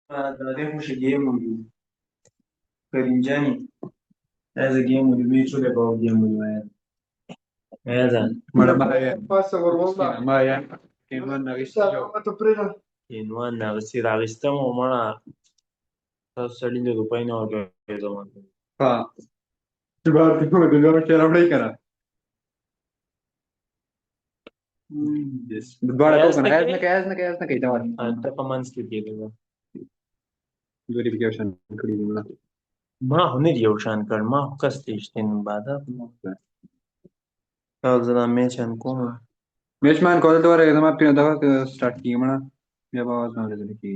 Dare musi game per ingeni, game di Mitchell e poi game di me. Mara Maya. Passa por bomba. Maya. Que manda visto. In one si ravistiamo ma salendo dopo in oro credo. हाँ बात को दुनिया चला पड़ा ही करा दोबारा को करना ऐसा कहीं था Anta kamanski diyelim. वेरिफिकेशन करी ना Ma hunir yavşan kar ma kasti işten bada. Kazıdan meçen kuma. मेजमान कॉल दोबारा एकदम आप तीन दफा स्टार्ट की मना जब आवाज ना लगे की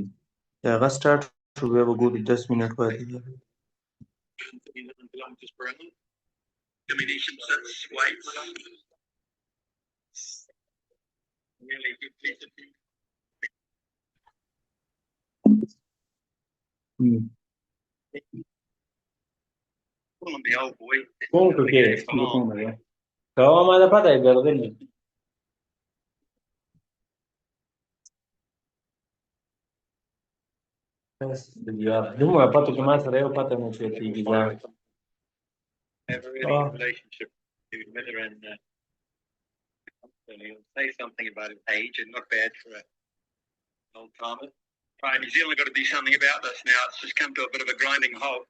Ya start şube bu gudi 10 minut var diye. Kung tu ke? Kau ma da pata है गर्दन बस यार दूँ मैं पता कि मैं सरे हो पता मुझे ठीक है have a really good relationship with Miller and he'll say something about his age and not bad for an old timer. Right, New Zealand got to do something about this now. It's just come to a bit of a grinding halt.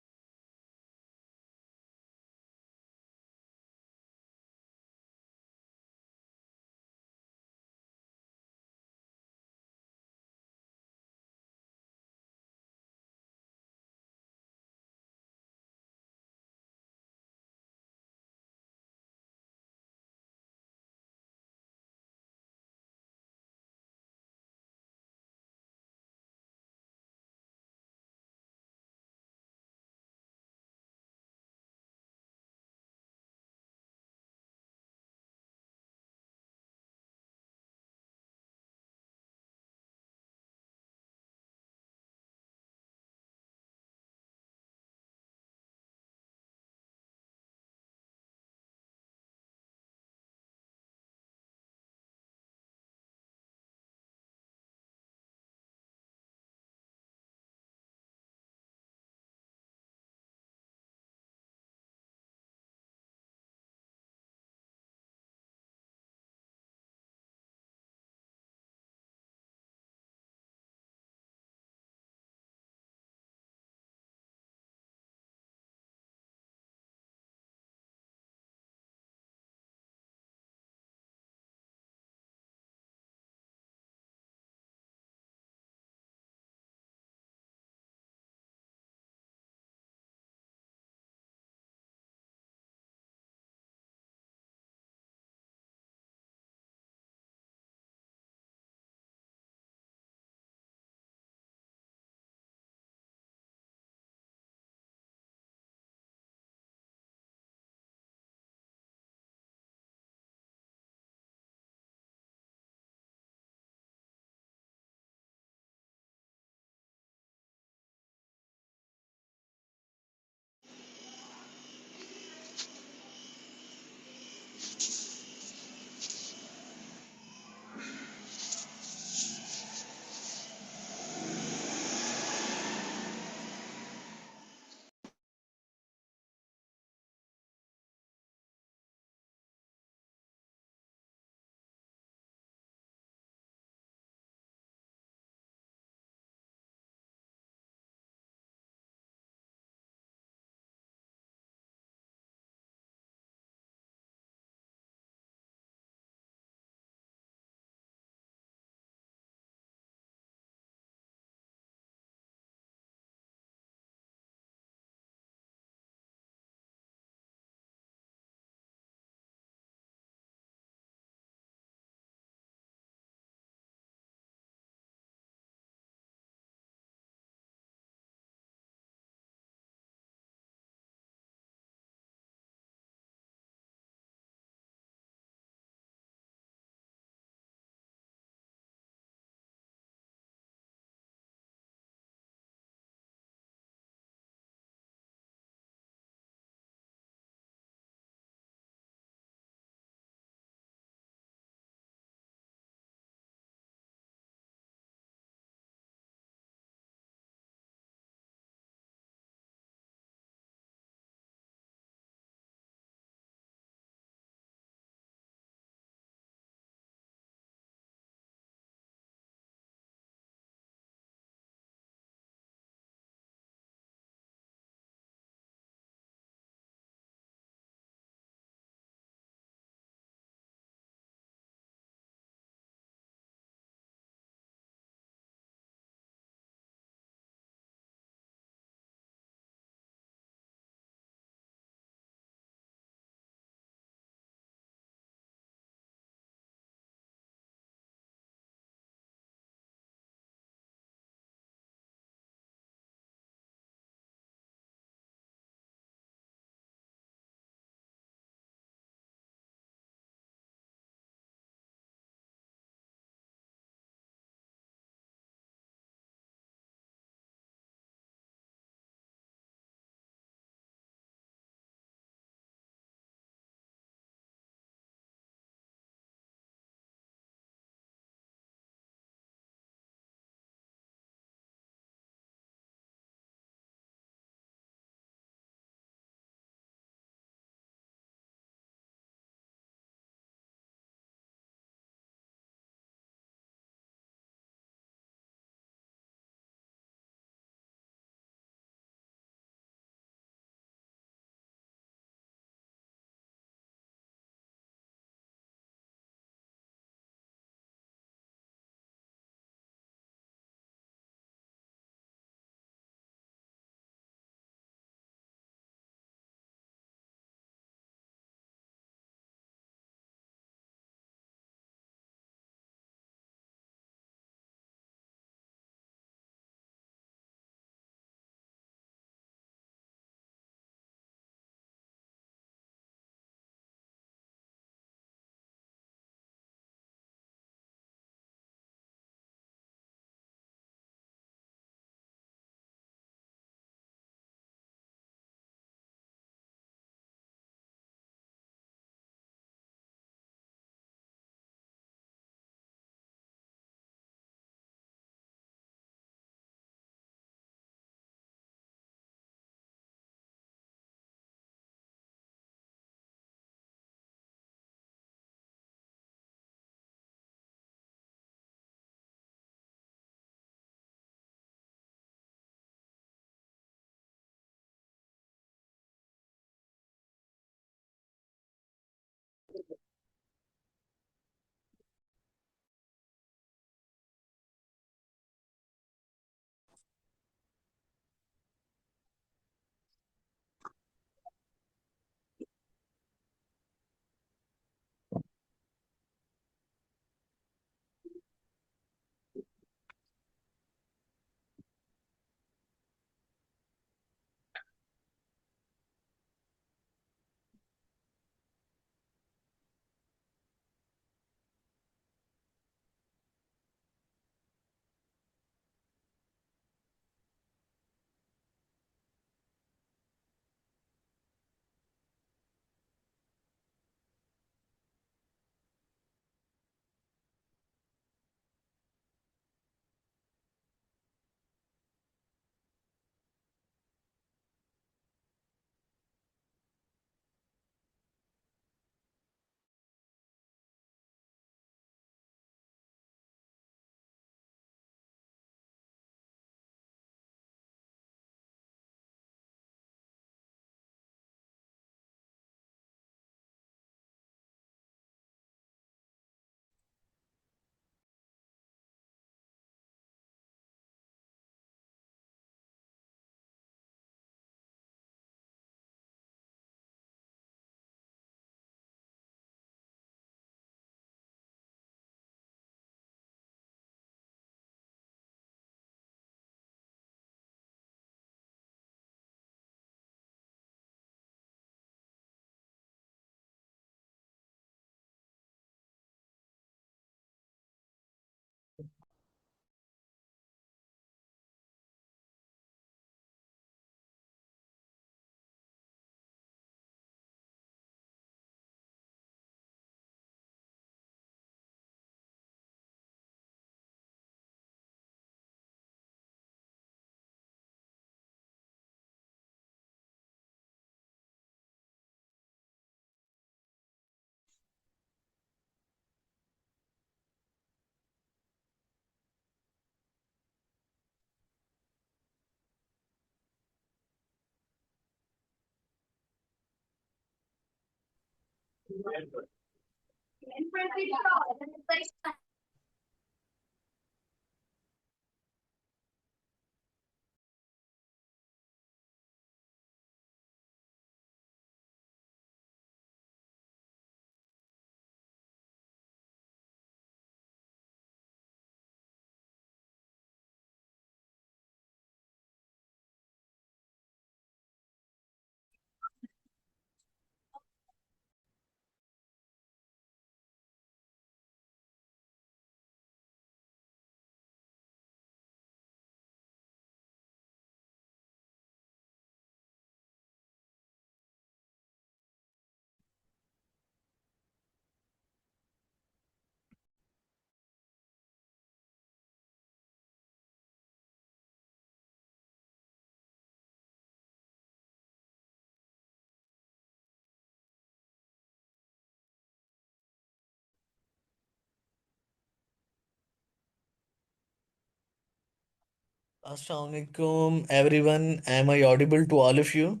Assalamualaikum everyone. Am I audible to all of you?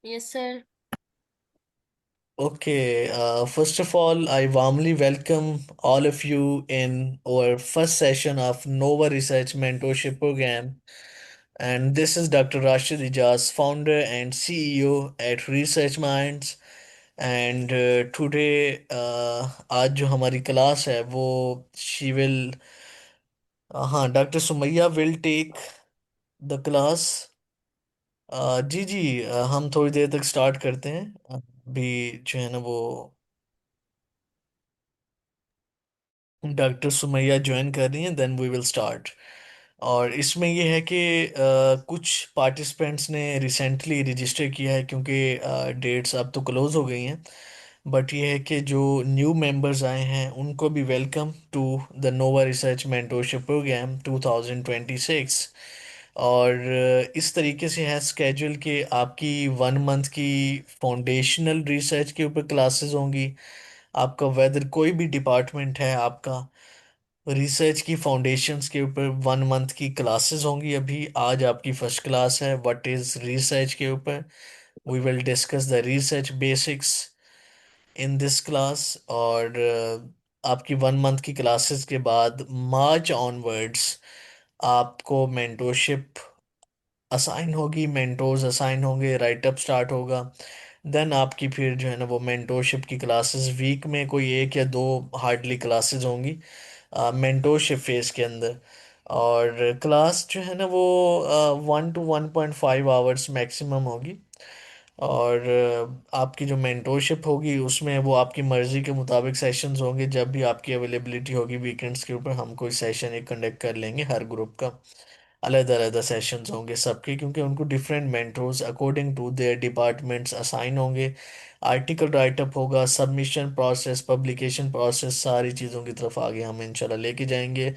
Yes, sir. Okay, first of all, I warmly welcome all of you in our first session of Nova Research Mentorship Program. And this is Dr. Rashid Ijaz, founder and CEO at Research Minds. And today, आज जो हमारी class है वो she will हाँ doctor Sumaiya will take the class. जी जी, हम थोड़ी देर तक स्टार्ट करते हैं। अभी जो है ना वो डॉक्टर सुमैया ज्वाइन कर रही हैं, देन वी विल स्टार्ट। और इसमें ये है कि कुछ पार्टिसिपेंट्स ने रिसेंटली रजिस्टर किया है क्योंकि डेट्स अब तो क्लोज हो गई हैं। बट ये है कि जो न्यू मेंबर्स आए हैं उनको भी welcome to the Nova research mentorship program 2026। और इस तरीके से है स्केड्यूल कि आपकी 1 मंथ की फाउंडेशनल रिसर्च के ऊपर क्लासेस होंगी। आपका वेदर कोई भी डिपार्टमेंट है, आपका रिसर्च की फाउंडेशंस के ऊपर 1 मंथ की क्लासेस होंगी। अभी आज आपकी फर्स्ट क्लास है व्हाट इज रिसर्च के ऊपर। We will discuss the research basics in this class. और आपकी 1 मंथ की क्लासेस के बाद मार्च ऑनवर्ड्स आपको मेंटोरशिप असाइन होगी, मेंटोर्स असाइन होंगे, राइट अप स्टार्ट होगा। देन आपकी फिर जो है ना वो मेंटोरशिप की क्लासेस वीक में कोई 1 या 2 हार्डली क्लासेस होंगी मेंटोरशिप फेज के अंदर। और क्लास जो है ना वो 1 to 1.5 आवर्स मैक्सिमम होगी। और आपकी जो मेंटोरशिप होगी उसमें वो आपकी मर्ज़ी के मुताबिक सेशंस होंगे। जब भी आपकी अवेलेबिलिटी होगी वीकेंड्स के ऊपर हम कोई सेशन एक कंडक्ट कर लेंगे, हर ग्रुप का अलग अलग सेशंस होंगे सबके, क्योंकि उनको different mentors according to their departments assign होंगे। आर्टिकल राइटअप होगा, सबमिशन प्रोसेस, पब्लिकेशन प्रोसेस, सारी चीज़ों की तरफ आगे हम इंशाल्लाह लेके जाएंगे।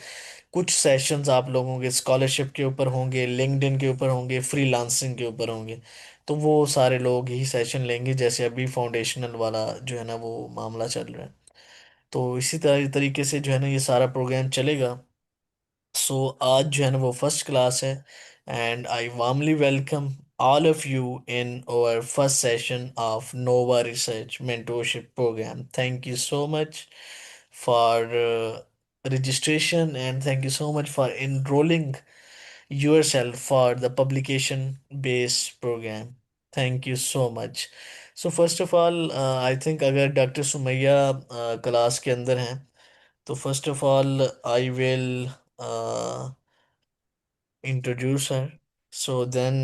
कुछ सेशंस आप लोगों के स्कॉलरशिप के ऊपर होंगे, लिंक्डइन के ऊपर होंगे, फ्रीलांसिंग के ऊपर होंगे। तो वो सारे लोग ही सेशन लेंगे जैसे अभी फाउंडेशनल वाला जो है ना वो मामला चल रहा है। तो इसी तरह तरीके से जो है ना ये सारा प्रोग्राम चलेगा। सो आज जो है ना वो फर्स्ट क्लास है। And I warmly welcome all of you in our first session of Nova Research Mentorship Program. Thank you so much for registration, and thank you so much for enrolling yourself for the publication based program. Thank you so much. So first of all, I think अगर doctor Sumaiya class के अंदर हैं तो first of all I will introduce her. So then,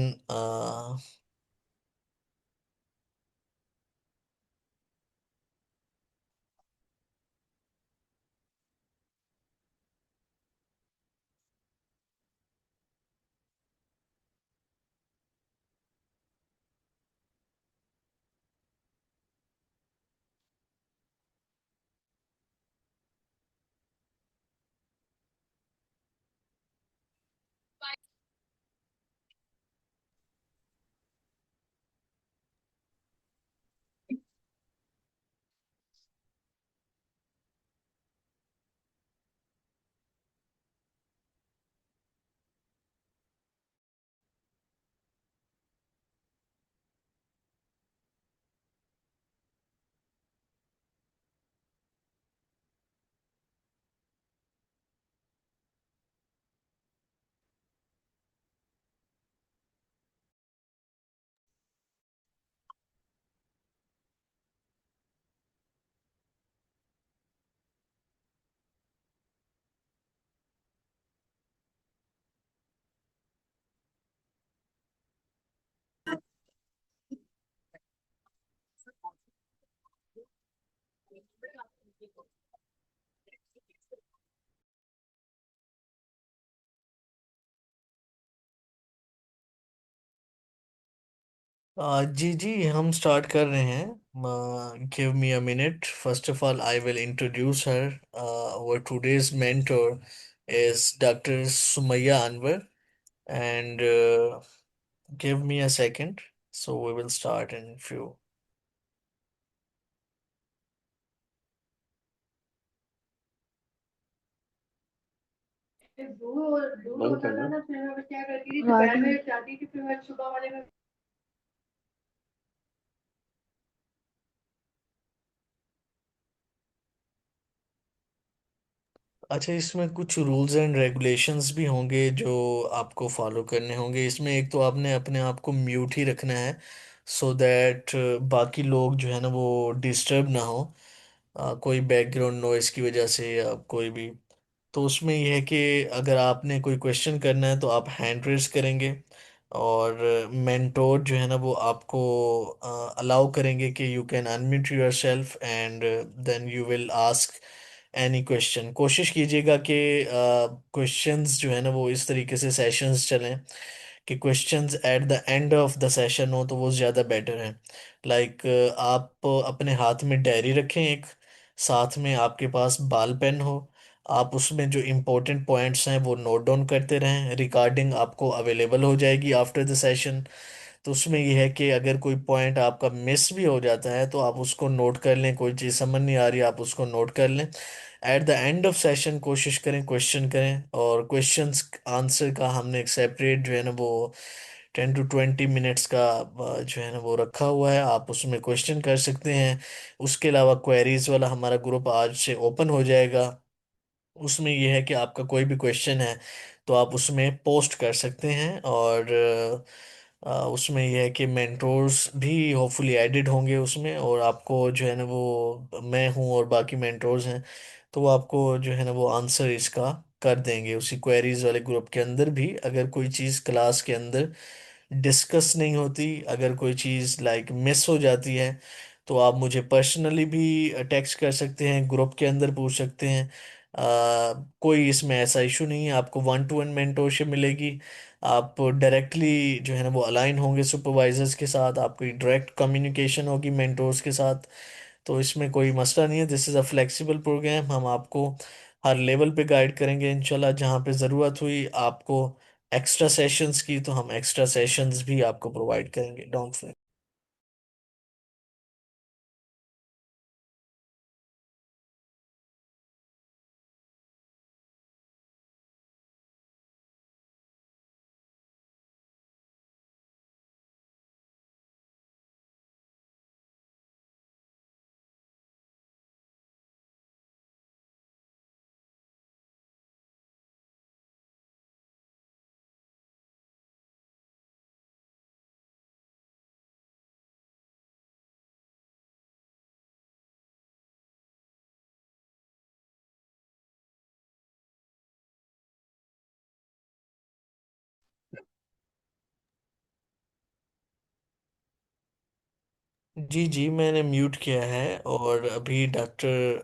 जी जी, हम start कर रहे हैं। Give me a minute. First of all I will introduce her. our today's mentor is Dr. Sumaya Anwar, and give me a second, so we will start in few. बंद करना। अच्छा, इसमें कुछ रूल्स एंड रेगुलेशंस भी होंगे जो आपको follow करने होंगे। इसमें एक तो आपने अपने आप को म्यूट ही रखना है, सो दैट बाकी लोग जो है ना वो डिस्टर्ब ना हो, कोई बैकग्राउंड नॉइस की वजह से या कोई भी। तो उसमें यह है कि अगर आपने कोई क्वेश्चन करना है तो आप हैंड रेज करेंगे, और मेंटोर जो है ना वो आपको अलाउ करेंगे कि you can unmute yourself and then you will ask any question. कोशिश कीजिएगा कि क्वेश्चंस जो है ना वो इस तरीके से सेशंस चलें कि questions at the end of the session हो, तो वो ज़्यादा बेटर है। लाइक आप अपने हाथ में डायरी रखें एक, साथ में आपके पास बॉल पेन हो, आप उसमें जो इम्पोर्टेंट पॉइंट्स हैं वो नोट डाउन करते रहें। रिकॉर्डिंग आपको अवेलेबल हो जाएगी आफ्टर द सेशन। तो उसमें यह है कि अगर कोई पॉइंट आपका मिस भी हो जाता है तो आप उसको नोट कर लें, कोई चीज़ समझ नहीं आ रही आप उसको नोट कर लें। At the end of session कोशिश करें क्वेश्चन करें, और क्वेश्चंस आंसर का हमने एक सेपरेट जो है ना वो 10 to 20 मिनट्स का जो है ना वो रखा हुआ है, आप उसमें क्वेश्चन कर सकते हैं। उसके अलावा क्वेरीज वाला हमारा ग्रुप आज से ओपन हो जाएगा। उसमें यह है कि आपका कोई भी क्वेश्चन है तो आप उसमें पोस्ट कर सकते हैं, और उसमें यह है कि मेंटोर्स भी होपफुली एडिड होंगे उसमें, और आपको जो है ना वो मैं हूँ और बाकी मेंटोर्स हैं, तो वो आपको जो है ना वो आंसर इसका कर देंगे उसी क्वेरीज वाले ग्रुप के अंदर भी। अगर कोई चीज़ क्लास के अंदर डिस्कस नहीं होती, अगर कोई चीज़ लाइक मिस हो जाती है, तो आप मुझे पर्सनली भी टेक्स्ट कर सकते हैं, ग्रुप के अंदर पूछ सकते हैं। कोई इसमें ऐसा इशू नहीं है, आपको 1 to 1 मेंटोरशिप मिलेगी। आप डायरेक्टली जो है ना वो अलाइन होंगे सुपरवाइजर्स के साथ, आपकी डायरेक्ट कम्युनिकेशन होगी मेंटोर्स के साथ। तो इसमें कोई मसला नहीं है। This is a flexible program. हम आपको हर लेवल पे गाइड करेंगे इंशाल्लाह। जहाँ पे ज़रूरत हुई आपको एक्स्ट्रा सेशंस की, तो हम एक्स्ट्रा सेशंस भी आपको प्रोवाइड करेंगे। Don't forget. जी जी, मैंने म्यूट किया है, और अभी डॉक्टर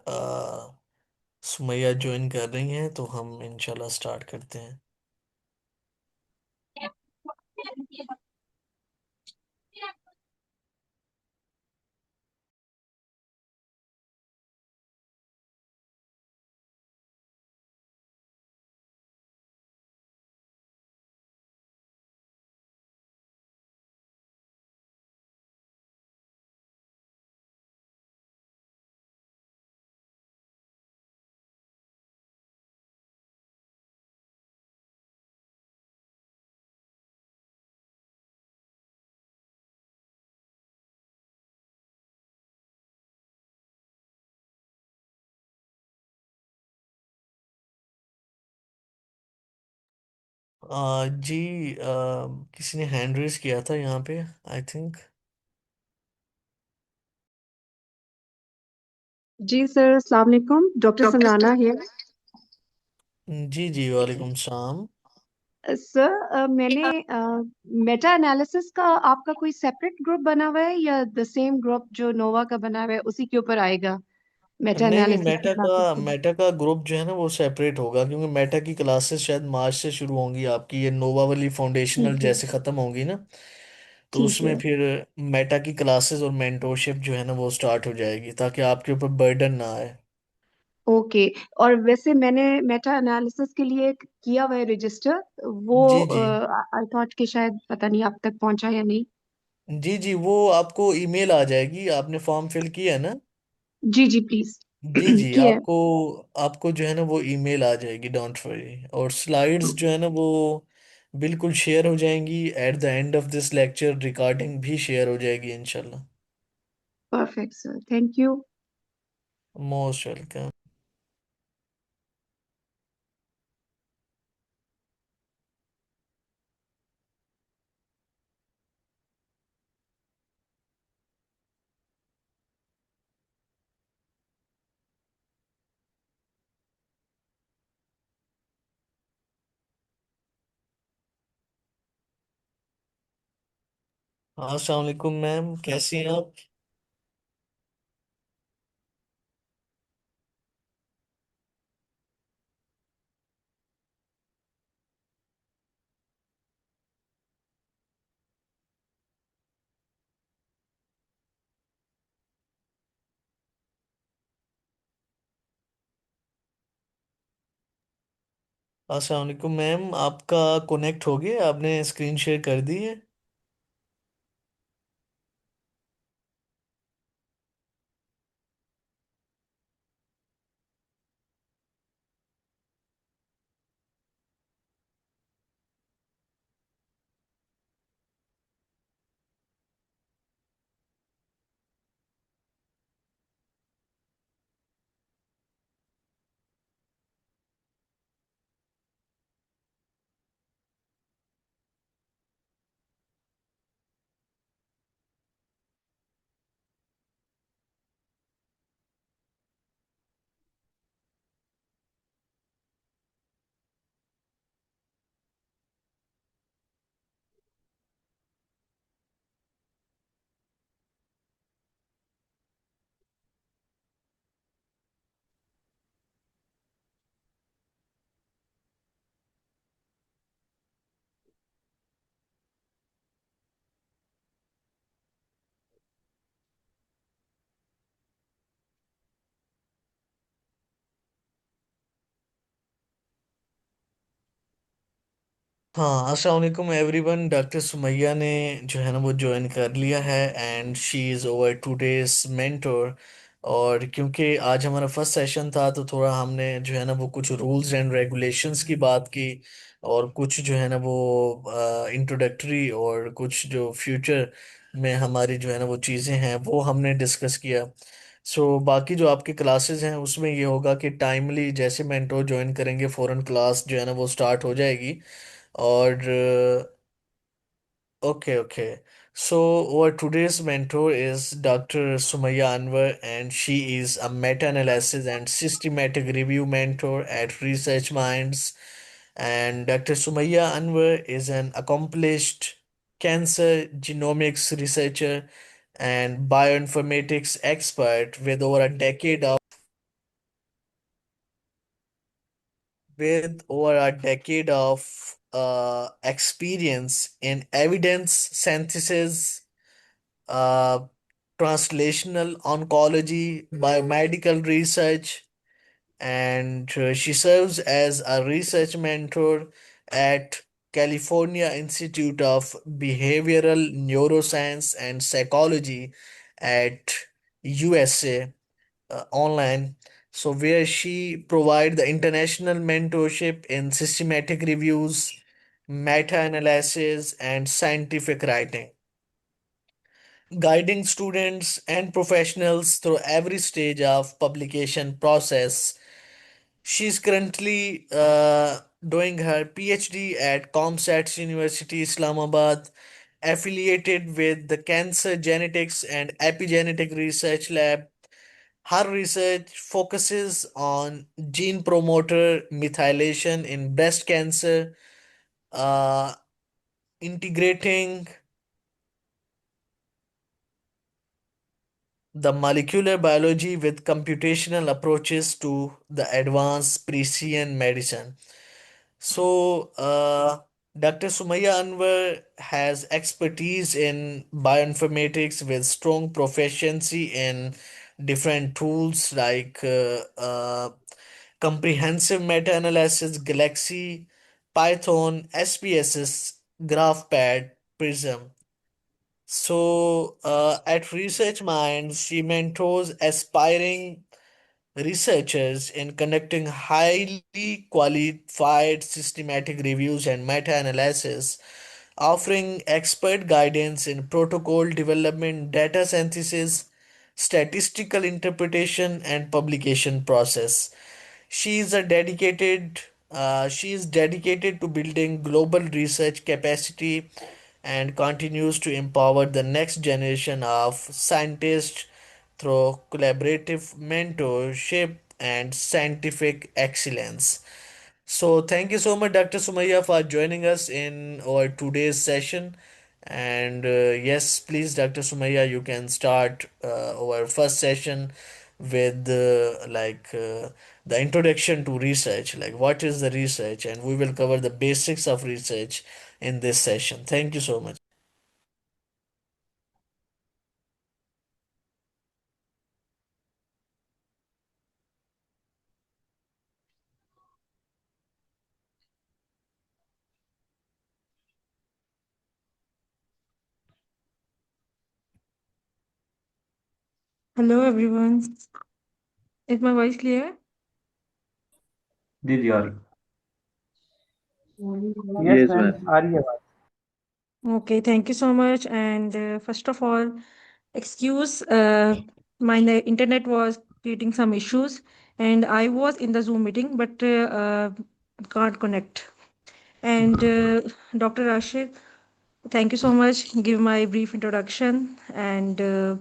सुमैया ज्वाइन कर रही हैं, तो हम इंशाल्लाह स्टार्ट करते हैं। जी, किसी ने हैंड रेज किया था यहाँ पे, आई थिंक। जी सर, अस्सलाम वालेकुम। डॉक्टर डॉक्टर समराना है। जी जी, वालेकुम सलाम। सर, मैंने मेटा एनालिसिस का आपका कोई सेपरेट ग्रुप बना हुआ है या द सेम ग्रुप जो नोवा का बना हुआ है उसी के ऊपर आएगा? मेटा नहीं नहीं, एनालिसिस की क्लासेस के लिए? मेटा का ग्रुप जो है ना वो सेपरेट होगा, क्योंकि मेटा की क्लासेस शायद मार्च से शुरू होंगी आपकी, ये नोवा वाली फाउंडेशनल ठीक है। जैसे खत्म होंगी ना, तो ठीक उसमें है। फिर मेटा की क्लासेस और मेंटोरशिप जो है ना वो स्टार्ट हो जाएगी, ताकि आपके ऊपर बर्डन ना आए। ओके। और वैसे मैंने मेटा एनालिसिस के लिए किया हुआ है रजिस्टर, वो जी जी। आई थॉट कि शायद पता नहीं आप तक पहुंचा या नहीं। जी जी, वो आपको ईमेल आ जाएगी, आपने फॉर्म फिल किया है ना? जी जी प्लीज। जी जी, किया है। आपको आपको जो है ना वो ईमेल आ जाएगी, डोंट वरी। और स्लाइड्स जो है ना वो बिल्कुल शेयर हो जाएंगी, at the end of this lecture recording भी शेयर हो जाएगी इंशाल्लाह। Perfect sir, thank you. Most welcome. हाँ, अस्सलाम वालेकुम मैम, कैसी हैं आप? अस्सलाम वालेकुम मैम, आपका कनेक्ट हो गया, आपने स्क्रीन शेयर कर दी है? हाँ, अस्सलाम वालेकुम एवरीवन, डॉक्टर सुमैया ने जो है ना वो ज्वाइन कर लिया है, and she is over today's mentor. और क्योंकि आज हमारा फर्स्ट सेशन था, तो थोड़ा हमने जो है ना वो कुछ रूल्स एंड रेगुलेशंस की बात की, और कुछ जो है ना वो इंट्रोडक्टरी, और कुछ जो फ्यूचर में हमारी जो है ना वो चीज़ें हैं वो हमने डिस्कस किया। बाकी जो आपके क्लासेस हैं उसमें ये होगा कि टाइमली जैसे मेंटोर ज्वाइन करेंगे, फ़ौरन क्लास जो है ना वो स्टार्ट हो जाएगी। और okay, okay. So our today's mentor is Dr. Sumaya Anwar, and she is a meta-analysis and systematic review mentor at Research Minds. And Dr. Sumaya Anwar is an accomplished cancer genomics researcher and bioinformatics expert with over a decade of experience in evidence synthesis, uh, translational oncology, biomedical research, and she serves as a research mentor at California Institute of Behavioral Neuroscience and Psychology at USA online. Where she provide the international mentorship in systematic reviews, meta-analysis, and scientific writing, guiding students and professionals through every stage of publication process. She's currently doing her PhD at ComStats University, Islamabad, affiliated with the Cancer Genetics and Epigenetic Research Lab. Her research focuses on gene promoter methylation in breast cancer, uh, integrating the molecular biology with computational approaches to the advanced precision medicine. So, Dr. Sumaya Anwar has expertise in bioinformatics with strong proficiency in different tools like comprehensive meta-analysis, Galaxy, Python, SPSS, GraphPad, Prism. So, at Research Minds, she mentors aspiring researchers in conducting highly qualified systematic reviews and meta-analysis, offering expert guidance in protocol development, data synthesis, statistical interpretation, and publication process. She is dedicated to building global research capacity and continues to empower the next generation of scientists through collaborative mentorship and scientific excellence. So, thank you so much, Dr. Sumaya, for joining us in our today's session. And yes, please, Dr. Sumaya, you can start our first session with the introduction to research, like what is the research, and we will cover the basics of research in this session. Thank you so much. Hello everyone. Is my voice clear? जी जी आ रही Yes, yes ma'am. Ma'am आ रही है आवाज Okay, thank you so much. And first of all, excuse my internet was creating some issues, and I was in the Zoom meeting, but can't connect. And Dr. Rashid, thank you so much. Give my brief introduction and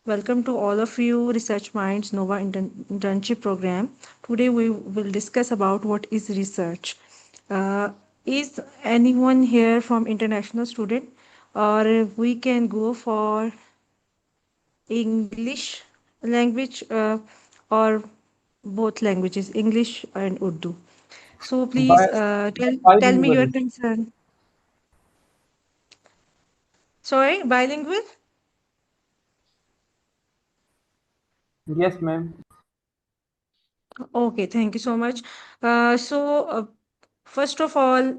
welcome to all of you, Research Minds Nova internship program. Today we will discuss about what is research. Is anyone here from international student, or we can go for English language or both languages, English and Urdu. So please tell me your bilingual concern. Sorry, bilingual? Yes ma'am Okay, thank you so much. First of all,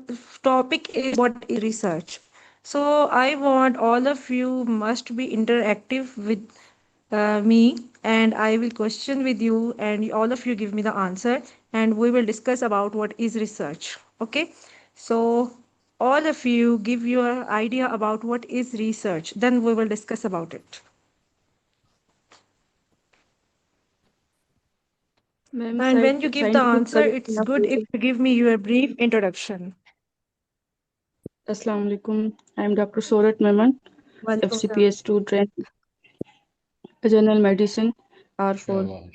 topic is what is research. So I want all of you must be interactive with me, and I will question with you, and all of you give me the answer, and we will discuss about what is research. Okay, so all of you give your idea about what is research, then we will discuss about it. Ma'am, And when you give the scientific answer, collection it's of good if data. you give me your brief introduction. Assalamu alaikum. I am Dr. Sorat Meman, Walaikum salam. FCPS student, General Medicine, R4.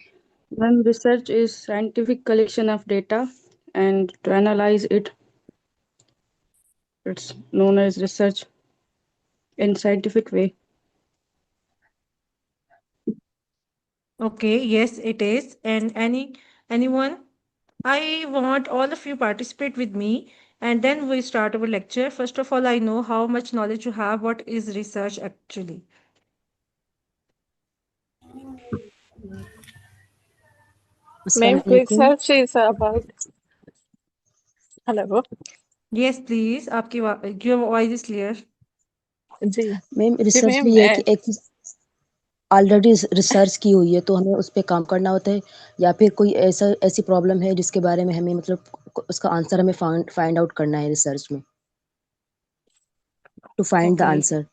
Ma'am, research is scientific collection of data, and to analyze it, it's known as research in scientific way. Okay, yes, it is. And anyone? I want all of you participate with me, and then we start our lecture. First of all, I know how much knowledge you have. What is research actually? Ma'am, Assalamualaikum. research is about. Hello. Yes, please. Your voice is clear. जी ma'am जी research ma'am भी है कि एक चीज already research की हुई है तो हमें उस पे काम करना होता है या फिर कोई ऐसी प्रॉब्लम है जिसके बारे में हमें मतलब उसका आंसर हमें फाइंड आउट करना है रिसर्च में to find the Okay, answer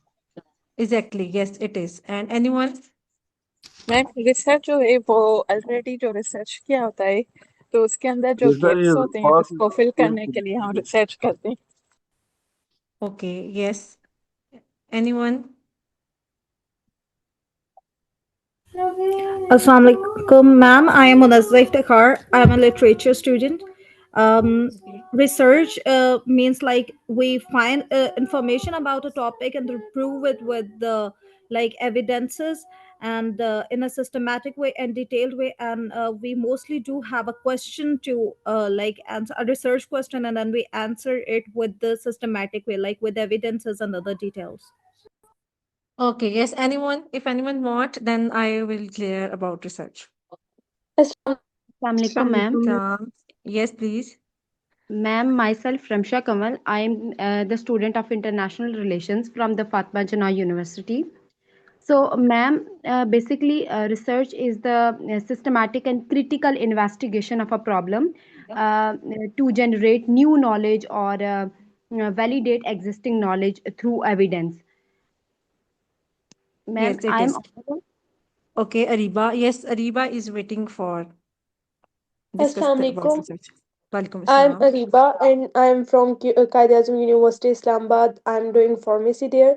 exactly. Yes, it is. And anyone? Ma'am research जो है वो ऑलरेडी जो रिसर्च किया होता है तो उसके अंदर जो Research गैप्स is होते हैं work उसको फिल करने के लिए हम रिसर्च करते हैं Okay, yes. Anyone? Assalamu alaikum, ma'am. I am Munazzah Takhar. I'm a literature student. Okay. Research means like we find information about a topic and to prove it with the like evidences and in a systematic way and detailed way. And we mostly do have a question to like answer a research question, and then we answer it with the systematic way, like with evidences and other details. Okay, yes, anyone, if anyone want, then I will clear about research. Assalamualaikum, ma'am. Yes, please. Ma'am, myself Ramsha Kamal. I am the student of International Relations from the Fatma Jinnah University. So, ma'am, basically, research is the systematic and critical investigation of a problem to generate new knowledge or validate existing knowledge through evidence. Ma'am, Yes, it I am is. Okay, Ariba. Yes, Ariba is waiting for discuss about Assalamualaikum. research. Walaikum I'm assalam. Ariba and I'm from Quaid-e-Azam University, Islamabad. I'm doing pharmacy there.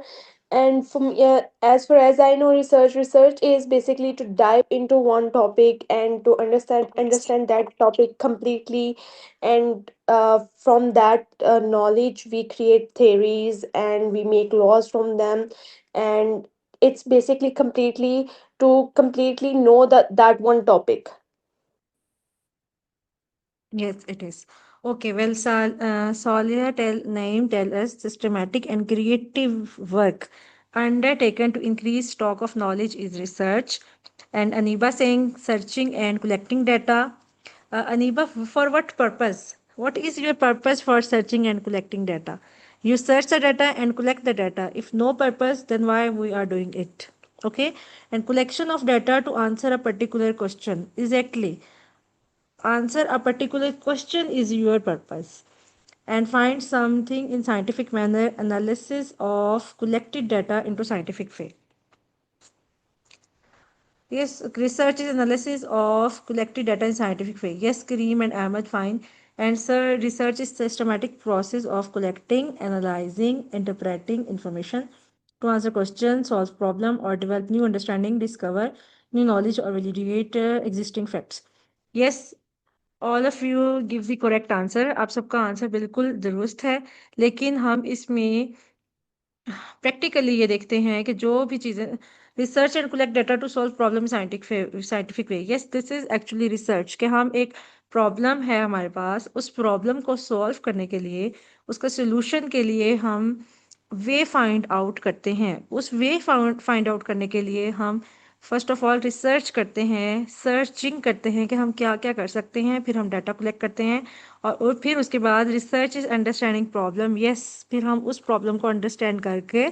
And from as far as I know, research is basically to dive into one topic and to understand that topic completely. And from that knowledge, we create theories and we make laws from them. And it's basically completely know that one topic. Yes, it is. Okay, well, Solia tell us systematic and creative work undertaken to increase stock of knowledge is research. And Aniba saying searching and collecting data. Aniba, for what purpose? What is your purpose for searching and collecting data? You search the data and collect the data. If no purpose, then why we are doing it? Okay, and collection of data to answer a particular question. Exactly, answer a particular question is your purpose. And find something in scientific manner, analysis of collected data into scientific way. Yes, research is analysis of collected data in scientific way. Yes, Kareem and Ahmed, fine. And sir, research is systematic process of collecting, analyzing, interpreting information to answer questions, solve problem, or develop new understanding, discover new knowledge, or validate existing facts. Yes, all of you give the correct answer. आप सबका answer बिल्कुल दुरुस्त है, लेकिन हम इसमें practically ये देखते हैं कि जो भी चीज़ें research and collect data to solve problem scientific way. Yes, this is actually research कि हम एक प्रॉब्लम है हमारे पास, उस प्रॉब्लम को सॉल्व करने के लिए, उसका सोल्यूशन के लिए हम वे फाइंड आउट करते हैं। उस वे फाइंड आउट करने के लिए हम फर्स्ट ऑफ ऑल रिसर्च करते हैं, सर्चिंग करते हैं कि हम क्या क्या कर सकते हैं, फिर हम डाटा कलेक्ट करते हैं और फिर उसके बाद research is understanding problem. Yes, फिर हम उस प्रॉब्लम को अंडरस्टैंड करके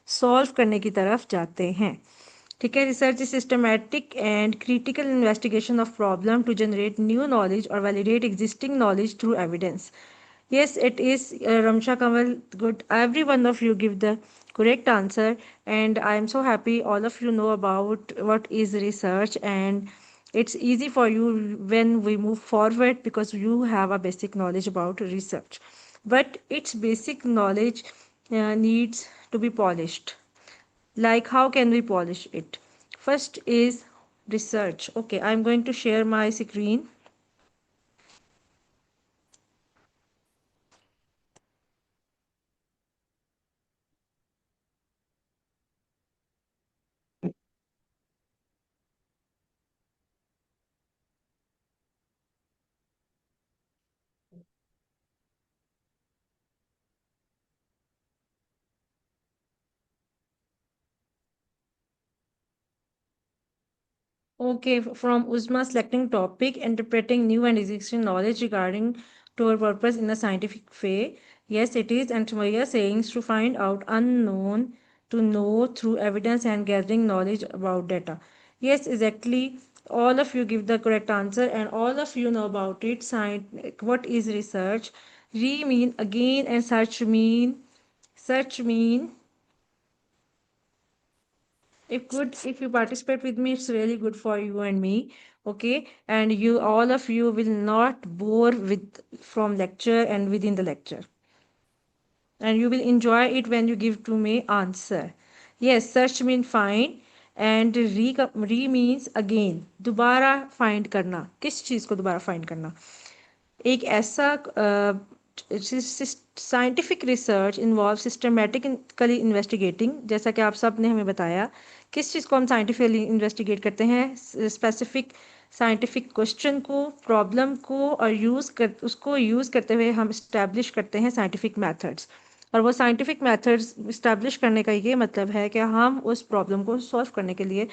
सॉल्व करने की तरफ जाते हैं। ठीक है, research is systematic and critical investigation of problem to generate new knowledge और validate existing knowledge through evidence. Yes, it is Ramsha Kamal. Good. Every one of you give the correct answer, and I am so happy all of you know about what is research, and it's easy for you when we move forward because you have a basic knowledge about research. But its basic knowledge needs to be polished. Like, how can we polish it? First is research. Okay, I'm going to share my screen. Okay, from Uzma selecting topic, interpreting new and existing knowledge regarding to our purpose in a scientific way. Yes, it is. And Maria saying to find out unknown, to know through evidence and gathering knowledge about data. Yes, exactly. All of you give the correct answer and all of you know about it. What is research? Re mean again and search mean if you participate with me, it's really good for you and me. Okay, and you all of you will not bore with from lecture and within the lecture, and you will enjoy it when you give to me answer. Yes, search mean find and re means again, दोबारा find करना। किस चीज को दोबारा find करना? एक ऐसा scientific research involve systematically investigating, जैसा कि आप सब ने हमें बताया किस चीज़ को हम साइंटिफिकली इन्वेस्टिगेट करते हैं, स्पेसिफिक साइंटिफिक क्वेश्चन को, प्रॉब्लम को, और उसको यूज़ करते हुए हम इस्टेब्लिश करते हैं साइंटिफिक मेथड्स। और वो साइंटिफिक मेथड्स इस्टेब्लिश करने का ये मतलब है कि हम उस प्रॉब्लम को सॉल्व करने के लिए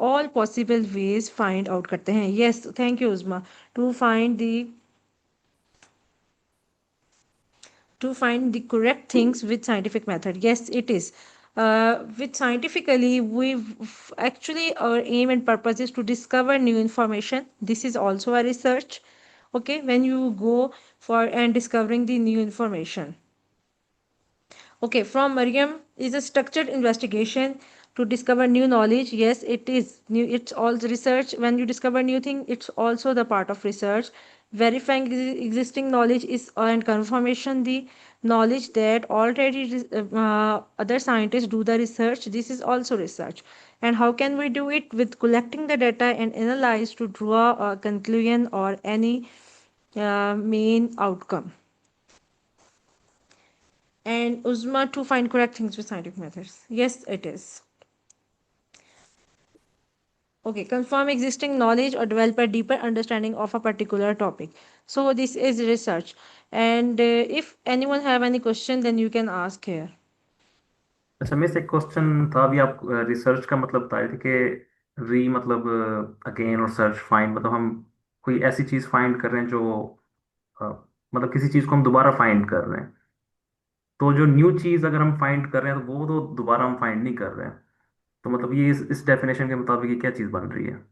all possible ways find out करते हैं. Yes, thank you Uzma. To find the correct things with scientific method. Yes, it is. With scientifically, actually our aim and purpose is to discover new information. This is also a research. Okay, when you go for and discovering the new information. Okay, from Mariam is a structured investigation to discover new knowledge. Yes, it is new. It's all research. When you discover new thing, it's also the part of research. Verifying existing knowledge is and confirmation the knowledge that already other scientists do the research. This is also research. And how can we do it? With collecting the data and analyze to draw a conclusion or any main outcome. And Uzma, to find correct things with scientific methods. Yes, it is. Okay, confirm existing knowledge or develop a deeper understanding of a particular topic. So this is research. And if anyone have any question, then you can ask here. अच्छा, miss एक question था। अभी आप research का मतलब बता रहे थे कि मतलब अगेन और सर्च फाइंड, मतलब हम कोई ऐसी चीज फाइंड कर रहे हैं जो अ, मतलब किसी चीज को हम दोबारा फाइंड कर रहे हैं। तो जो न्यू चीज अगर हम फाइंड कर रहे हैं तो वो तो दोबारा हम फाइंड नहीं कर रहे हैं। तो मतलब ये इस डेफिनेशन के मुताबिक ये क्या चीज बन रही है?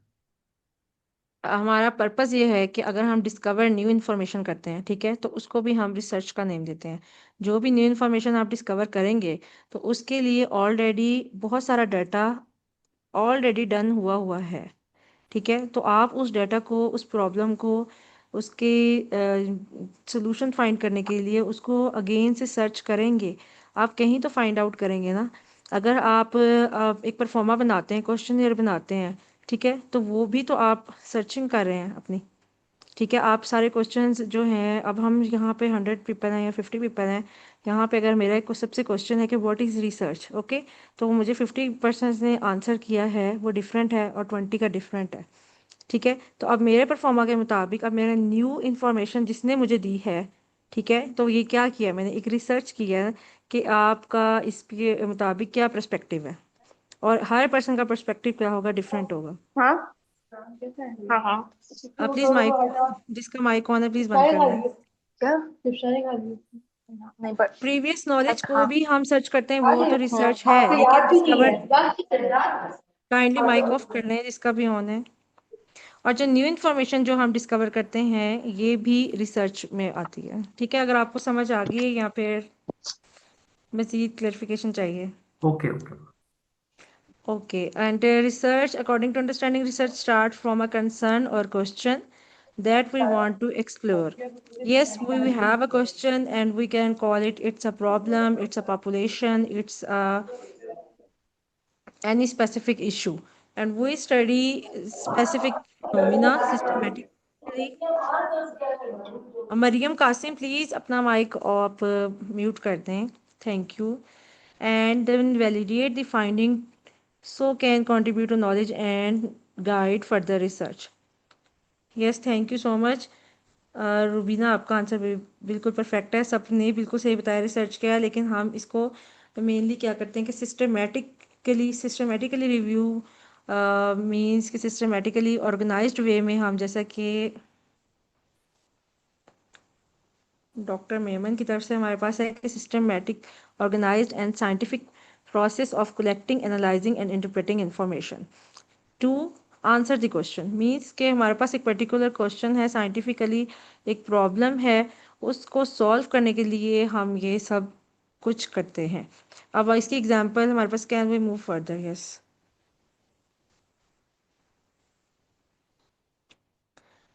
हमारा पर्पस ये है कि अगर हम डिस्कवर न्यू इन्फॉर्मेशन करते हैं, ठीक है, तो उसको भी हम रिसर्च का नेम देते हैं। जो भी न्यू इन्फॉर्मेशन आप डिस्कवर करेंगे तो उसके लिए ऑलरेडी बहुत सारा डाटा ऑलरेडी डन हुआ है, ठीक है। तो आप उस डाटा को, उस प्रॉब्लम को, उसके सोल्यूशन फाइंड करने के लिए उसको अगेन से सर्च करेंगे। आप कहीं तो फाइंड आउट करेंगे ना। अगर आप एक परफॉर्मा बनाते हैं, क्वेश्चनर बनाते हैं, ठीक है, तो वो भी तो आप सर्चिंग कर रहे हैं अपनी, ठीक है। आप सारे क्वेश्चंस जो हैं, अब हम यहाँ पे 100 पीपल हैं या 50 पीपल हैं, यहाँ पे अगर मेरा एक सबसे क्वेश्चन है कि व्हाट इज़ रिसर्च, ओके, तो मुझे 50% ने आंसर किया है, वो डिफरेंट है और 20 का डिफरेंट है, ठीक है। तो अब मेरे परफॉर्मा के मुताबिक अब मेरा न्यू इन्फॉर्मेशन जिसने मुझे दी है, ठीक है, तो ये क्या किया मैंने, एक रिसर्च किया है कि आपका इसके मुताबिक क्या पर्सपेक्टिव है, और हर पर्सन का पर्सपेक्टिव क्या होगा, डिफरेंट होगा। हाँ हाँ हाँ। प्लीज माइक, जिसका माइक ऑन है प्लीज बंद कर दें। क्या नहीं पर प्रीवियस नॉलेज को हाँ भी हम सर्च करते हैं, वो तो रिसर्च है, लेकिन डिस्कवर काइंडली माइक ऑफ कर लें जिसका भी ऑन है। और जो न्यू इन्फॉर्मेशन जो हम डिस्कवर करते हैं ये भी रिसर्च में आती है, ठीक है। अगर आपको समझ आ गई है या फिर मज़ीद क्लैरिफिकेशन चाहिए? Okay okay. Okay, and research, according to understanding, research start from a concern or question that we want to explore. Yes, we have a question and we can call it, it's a problem, it's a population, it's any specific issue. And we study specific phenomena systematically. Mariam Qasim, please अपना mic आप mute कर दें. Thank you. And then validate the finding so can contribute to knowledge and guide further research. Yes, thank you so much. Rubina, आपका answer बिल्कुल perfect है, सबने बिल्कुल सही बताया, रिसर्च किया, लेकिन हम इसको मेनली क्या करते हैं कि सिस्टमेटिकली रिव्यू मींस कि सिस्टमेटिकली ऑर्गेनाइज्ड वे में हम, जैसा कि डॉक्टर मेमन की तरफ से हमारे पास है कि systematic, organised and scientific process of collecting, analyzing and interpreting information to answer the question, means कि हमारे पास एक पर्टिकुलर क्वेश्चन है, साइंटिफिकली एक प्रॉब्लम है, उसको सॉल्व करने के लिए हम ये सब कुछ करते हैं। अब इसकी एग्जांपल हमारे पास, can we move further? Yes,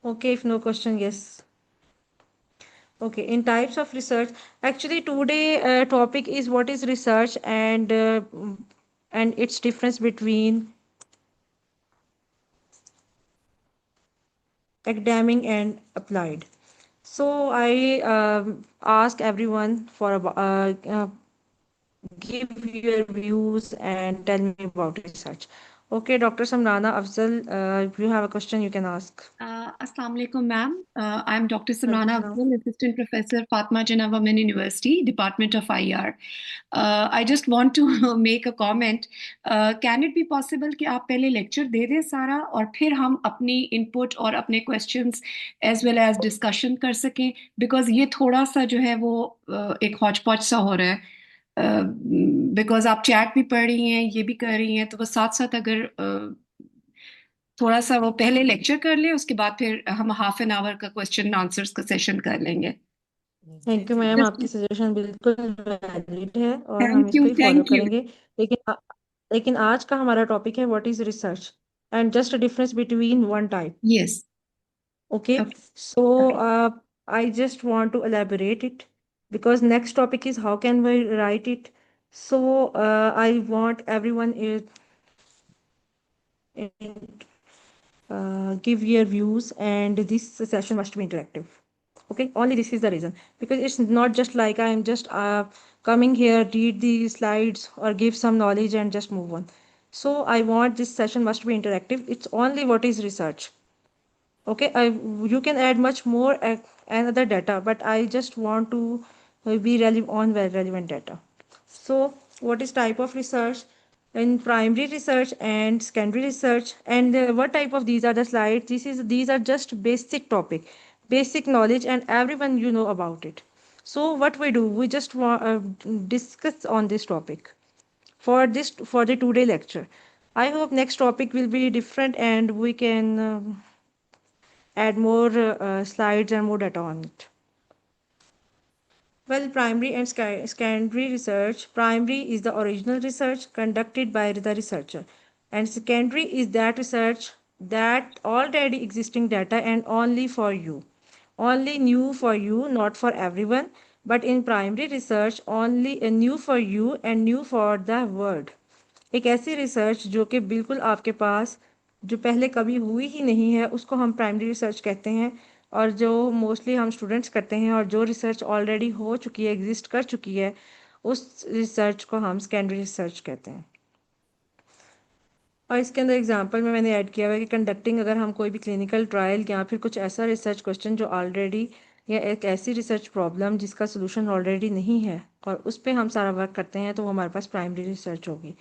okay, if no question, yes. Okay, in types of research, actually today topic is what is research and its difference between academic and applied. So I ask everyone for give your views and tell me about research. Okay, Dr. Samrana Afzal, if you have a question, you can ask. Assalamu alaikum, ma'am. I'm Dr. Walaikum Samrana salam. Afzal, Assistant Professor, Fatma Jinnah Women University, Department of IR. I just want to make a comment. Can it be possible कि आप पहले lecture दे दें सारा और फिर हम अपनी input और अपने questions as well as discussion कर सकें? Because ये थोड़ा सा जो है वो एक hodgepodge सा हो रहा है. बिकॉज आप चैट भी पढ़ रही हैं ये भी कर रही हैं तो वो साथ साथ अगर थोड़ा सा वो पहले लेक्चर कर लें उसके बाद फिर हम हाफ एन आवर का क्वेश्चन आंसर्स का सेशन कर लेंगे थैंक यू मैम, आपकी सजेशन बिल्कुल वैलिड है और हम थैंक इस यू पे फॉलो थैंक यू करेंगे। लेकिन आज का हमारा टॉपिक है what is research and just a difference between one type. Yes Okay, so I just want to elaborate it because next topic is how can we write it. So I want everyone give your views and this session must be interactive. Okay, only this is the reason because it's not just like I'm just coming here, read the slides or give some knowledge and just move on. So I want this session must be interactive. It's only what is research. Okay, you can add much more another data, but I just want to be relevant data. So what is type of research? In primary research and secondary research, and what type of these are the slides? These are just basic topic, basic knowledge, and everyone you know about it. So what we do, we just discuss on this topic for the 2 day lecture. I hope next topic will be different and we can add more slides and more data on it. Well, primary and secondary research. Primary is the original research conducted by the researcher, and secondary is that research that already existing data and only for you, only new for you, not for everyone. But in primary research, only new for you and new for the world. एक ऐसी research जो कि बिल्कुल आपके पास जो पहले कभी हुई ही नहीं है उसको हम प्राइमरी रिसर्च कहते हैं, और जो मोस्टली हम स्टूडेंट्स करते हैं और जो रिसर्च ऑलरेडी हो चुकी है, एग्जिस्ट कर चुकी है, उस रिसर्च को हम सेकेंडरी रिसर्च कहते हैं। और इसके अंदर एग्जांपल में मैंने ऐड किया हुआ है कि कंडक्टिंग, अगर हम कोई भी क्लिनिकल ट्रायल या फिर कुछ ऐसा रिसर्च क्वेश्चन जो ऑलरेडी, या एक ऐसी रिसर्च प्रॉब्लम जिसका सोल्यूशन ऑलरेडी नहीं है और उस पर हम सारा वर्क करते हैं, तो वो हमारे पास प्राइमरी रिसर्च होगी।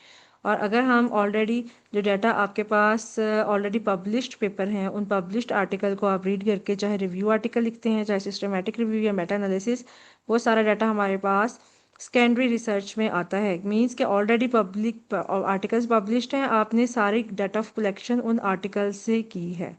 और अगर हम ऑलरेडी जो डाटा आपके पास ऑलरेडी पब्लिश्ड पेपर हैं, उन पब्लिश्ड आर्टिकल को आप रीड करके चाहे रिव्यू आर्टिकल लिखते हैं, चाहे सिस्टमेटिक रिव्यू या मेटा एनालिसिस, वो सारा डाटा हमारे पास सेकेंडरी रिसर्च में आता है। मींस कि ऑलरेडी पब्लिक आर्टिकल्स पब्लिश्ड हैं, आपने सारी डाटा कलेक्शन उन आर्टिकल से की है।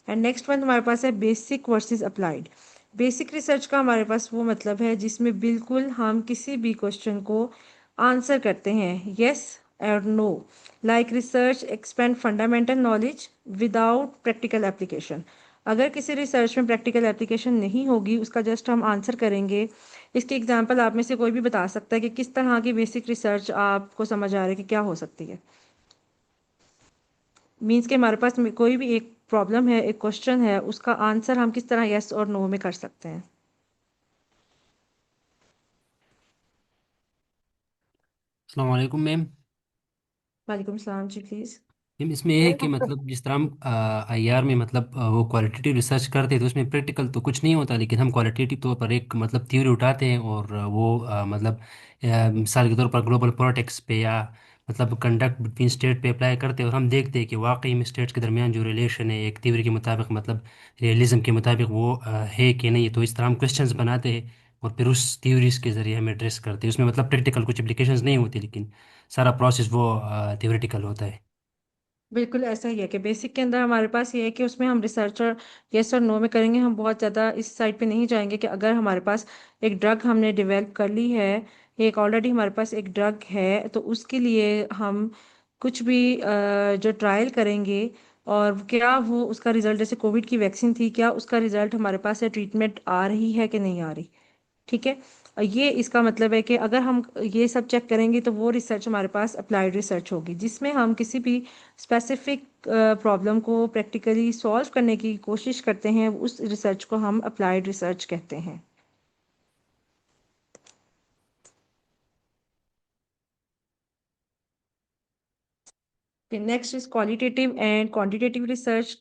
एंड नेक्स्ट वन हमारे पास है basic versus applied. Basic research का हमारे पास वो मतलब है जिसमें बिल्कुल हम किसी भी क्वेश्चन को आंसर करते हैं यस और no, like research expand fundamental knowledge without practical application. अगर किसी रिसर्च में प्रैक्टिकल एप्लीकेशन नहीं होगी, उसका जस्ट हम आंसर करेंगे। इसके एग्जांपल आप में से कोई भी बता सकता है कि किस तरह की बेसिक रिसर्च आपको समझ आ रहा है कि क्या हो सकती है। मीन्स कि हमारे पास कोई भी एक प्रॉब्लम है, एक क्वेश्चन है, उसका आंसर हम किस तरह यस और नो में कर सकते हैं। अस्सलाम वालेकुम मैम। वालेकुम सलाम जी, प्लीज़। मैम इसमें यह है कि मतलब जिस तरह हम आईआर में मतलब वो क्वालिटेटिव रिसर्च करते हैं तो उसमें प्रैक्टिकल तो कुछ नहीं होता, लेकिन हम क्वालिटेटिव तौर पर एक मतलब थ्योरी उठाते हैं और वो मतलब मिसाल के तौर पर ग्लोबल पॉलिटिक्स पे या मतलब कंडक्ट बिटवीन स्टेट पे अप्लाई करते हैं और हम देखते हैं कि वाकई में स्टेट्स के दरमियान जो रिलेशन है एक थ्योरी के मुताबिक मतलब रियलिज्म के मुताबिक वो है कि नहीं। तो इस तरह हम क्वेश्चंस बनाते हैं और फिर उस थ्योरीज के जरिए हम एड्रेस करते हैं। उसमें मतलब प्रैक्टिकल कुछ एप्लीकेशंस नहीं होती, लेकिन सारा प्रोसेस वो थ्योरेटिकल होता है। बिल्कुल ऐसा ही है कि बेसिक के अंदर हमारे पास ये है कि उसमें हम रिसर्च और यस और नो में करेंगे। हम बहुत ज़्यादा इस साइड पे नहीं जाएंगे कि अगर हमारे पास एक ड्रग हमने डेवलप कर ली है, एक ऑलरेडी हमारे पास एक ड्रग है, तो उसके लिए हम कुछ भी जो ट्रायल करेंगे और क्या वो उसका रिजल्ट, जैसे कोविड की वैक्सीन थी, क्या उसका रिजल्ट हमारे पास है, ट्रीटमेंट आ रही है कि नहीं आ रही। ठीक है, ये इसका मतलब है कि अगर हम ये सब चेक करेंगे तो वो रिसर्च हमारे पास अप्लाइड रिसर्च होगी, जिसमें हम किसी भी स्पेसिफिक प्रॉब्लम को प्रैक्टिकली सॉल्व करने की कोशिश करते हैं, उस रिसर्च को हम अप्लाइड रिसर्च कहते हैं। Next is qualitative and quantitative research.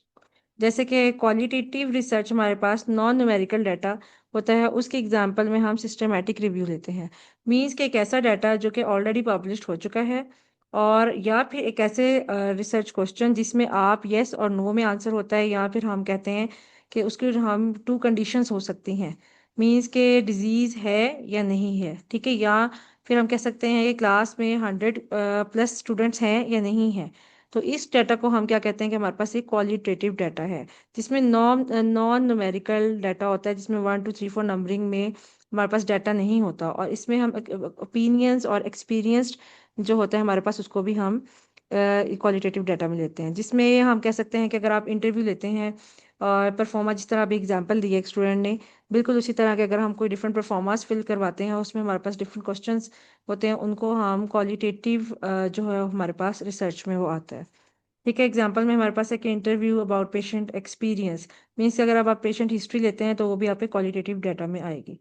जैसे कि क्वालिटेटिव रिसर्च हमारे पास नॉन न्यूमेरिकल डाटा होता है, उसके एग्जांपल में हम सिस्टमेटिक रिव्यू लेते हैं। मींस कि एक ऐसा डाटा जो कि ऑलरेडी पब्लिश्ड हो चुका है, और या फिर एक ऐसे रिसर्च क्वेश्चन जिसमें आप यस और नो में आंसर होता है, या फिर हम कहते हैं कि उसकी हम टू कंडीशंस हो सकती हैं। मींस के डिजीज है या नहीं है, ठीक है, या फिर हम कह सकते हैं कि क्लास में 100+ स्टूडेंट्स हैं या नहीं है। तो इस डाटा को हम क्या कहते हैं कि हमारे पास एक क्वालिटेटिव डाटा है, जिसमें नॉन न्यूमेरिकल डाटा होता है, जिसमें 1 2 3 4 नंबरिंग में हमारे पास डाटा नहीं होता, और इसमें हम ओपिनियंस और एक्सपीरियंस्ड जो होता है हमारे पास, उसको भी हम क्वालिटेटिव डाटा में लेते हैं। जिसमें हम कह सकते हैं कि अगर आप इंटरव्यू लेते हैं और परफॉर्मा, जिस तरह अभी एग्जांपल दिए एक स्टूडेंट ने, बिल्कुल उसी तरह के अगर हम कोई डिफरेंट परफॉर्मास फिल करवाते हैं, उसमें हमारे पास डिफरेंट क्वेश्चंस होते हैं, उनको हम क्वालिटेटिव जो है हमारे पास रिसर्च में वो आता है। ठीक है, एग्जांपल में हमारे पास एक interview about patient experience, means अगर आप पेशेंट हिस्ट्री लेते हैं तो वो भी आपके क्वालिटेटिव डाटा में आएगी।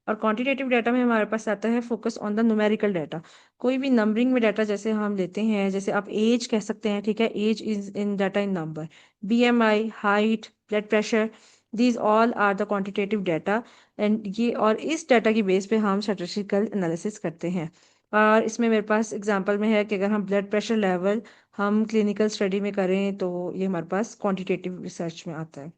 और क्वांटिटेटिव डाटा में हमारे पास आता है focus on the numerical data. कोई भी नंबरिंग में डाटा जैसे हम लेते हैं, जैसे आप एज कह सकते हैं, ठीक है, age is in data in number, BMI, height, blood pressure, these all are the quantitative data. And ये, और इस डाटा की बेस पे हम स्टैटिस्टिकल एनालिसिस करते हैं। और इसमें मेरे पास एग्जांपल में है कि अगर हम ब्लड प्रेशर लेवल हम क्लिनिकल स्टडी में करें तो ये हमारे पास क्वांटिटेटिव रिसर्च में आता है।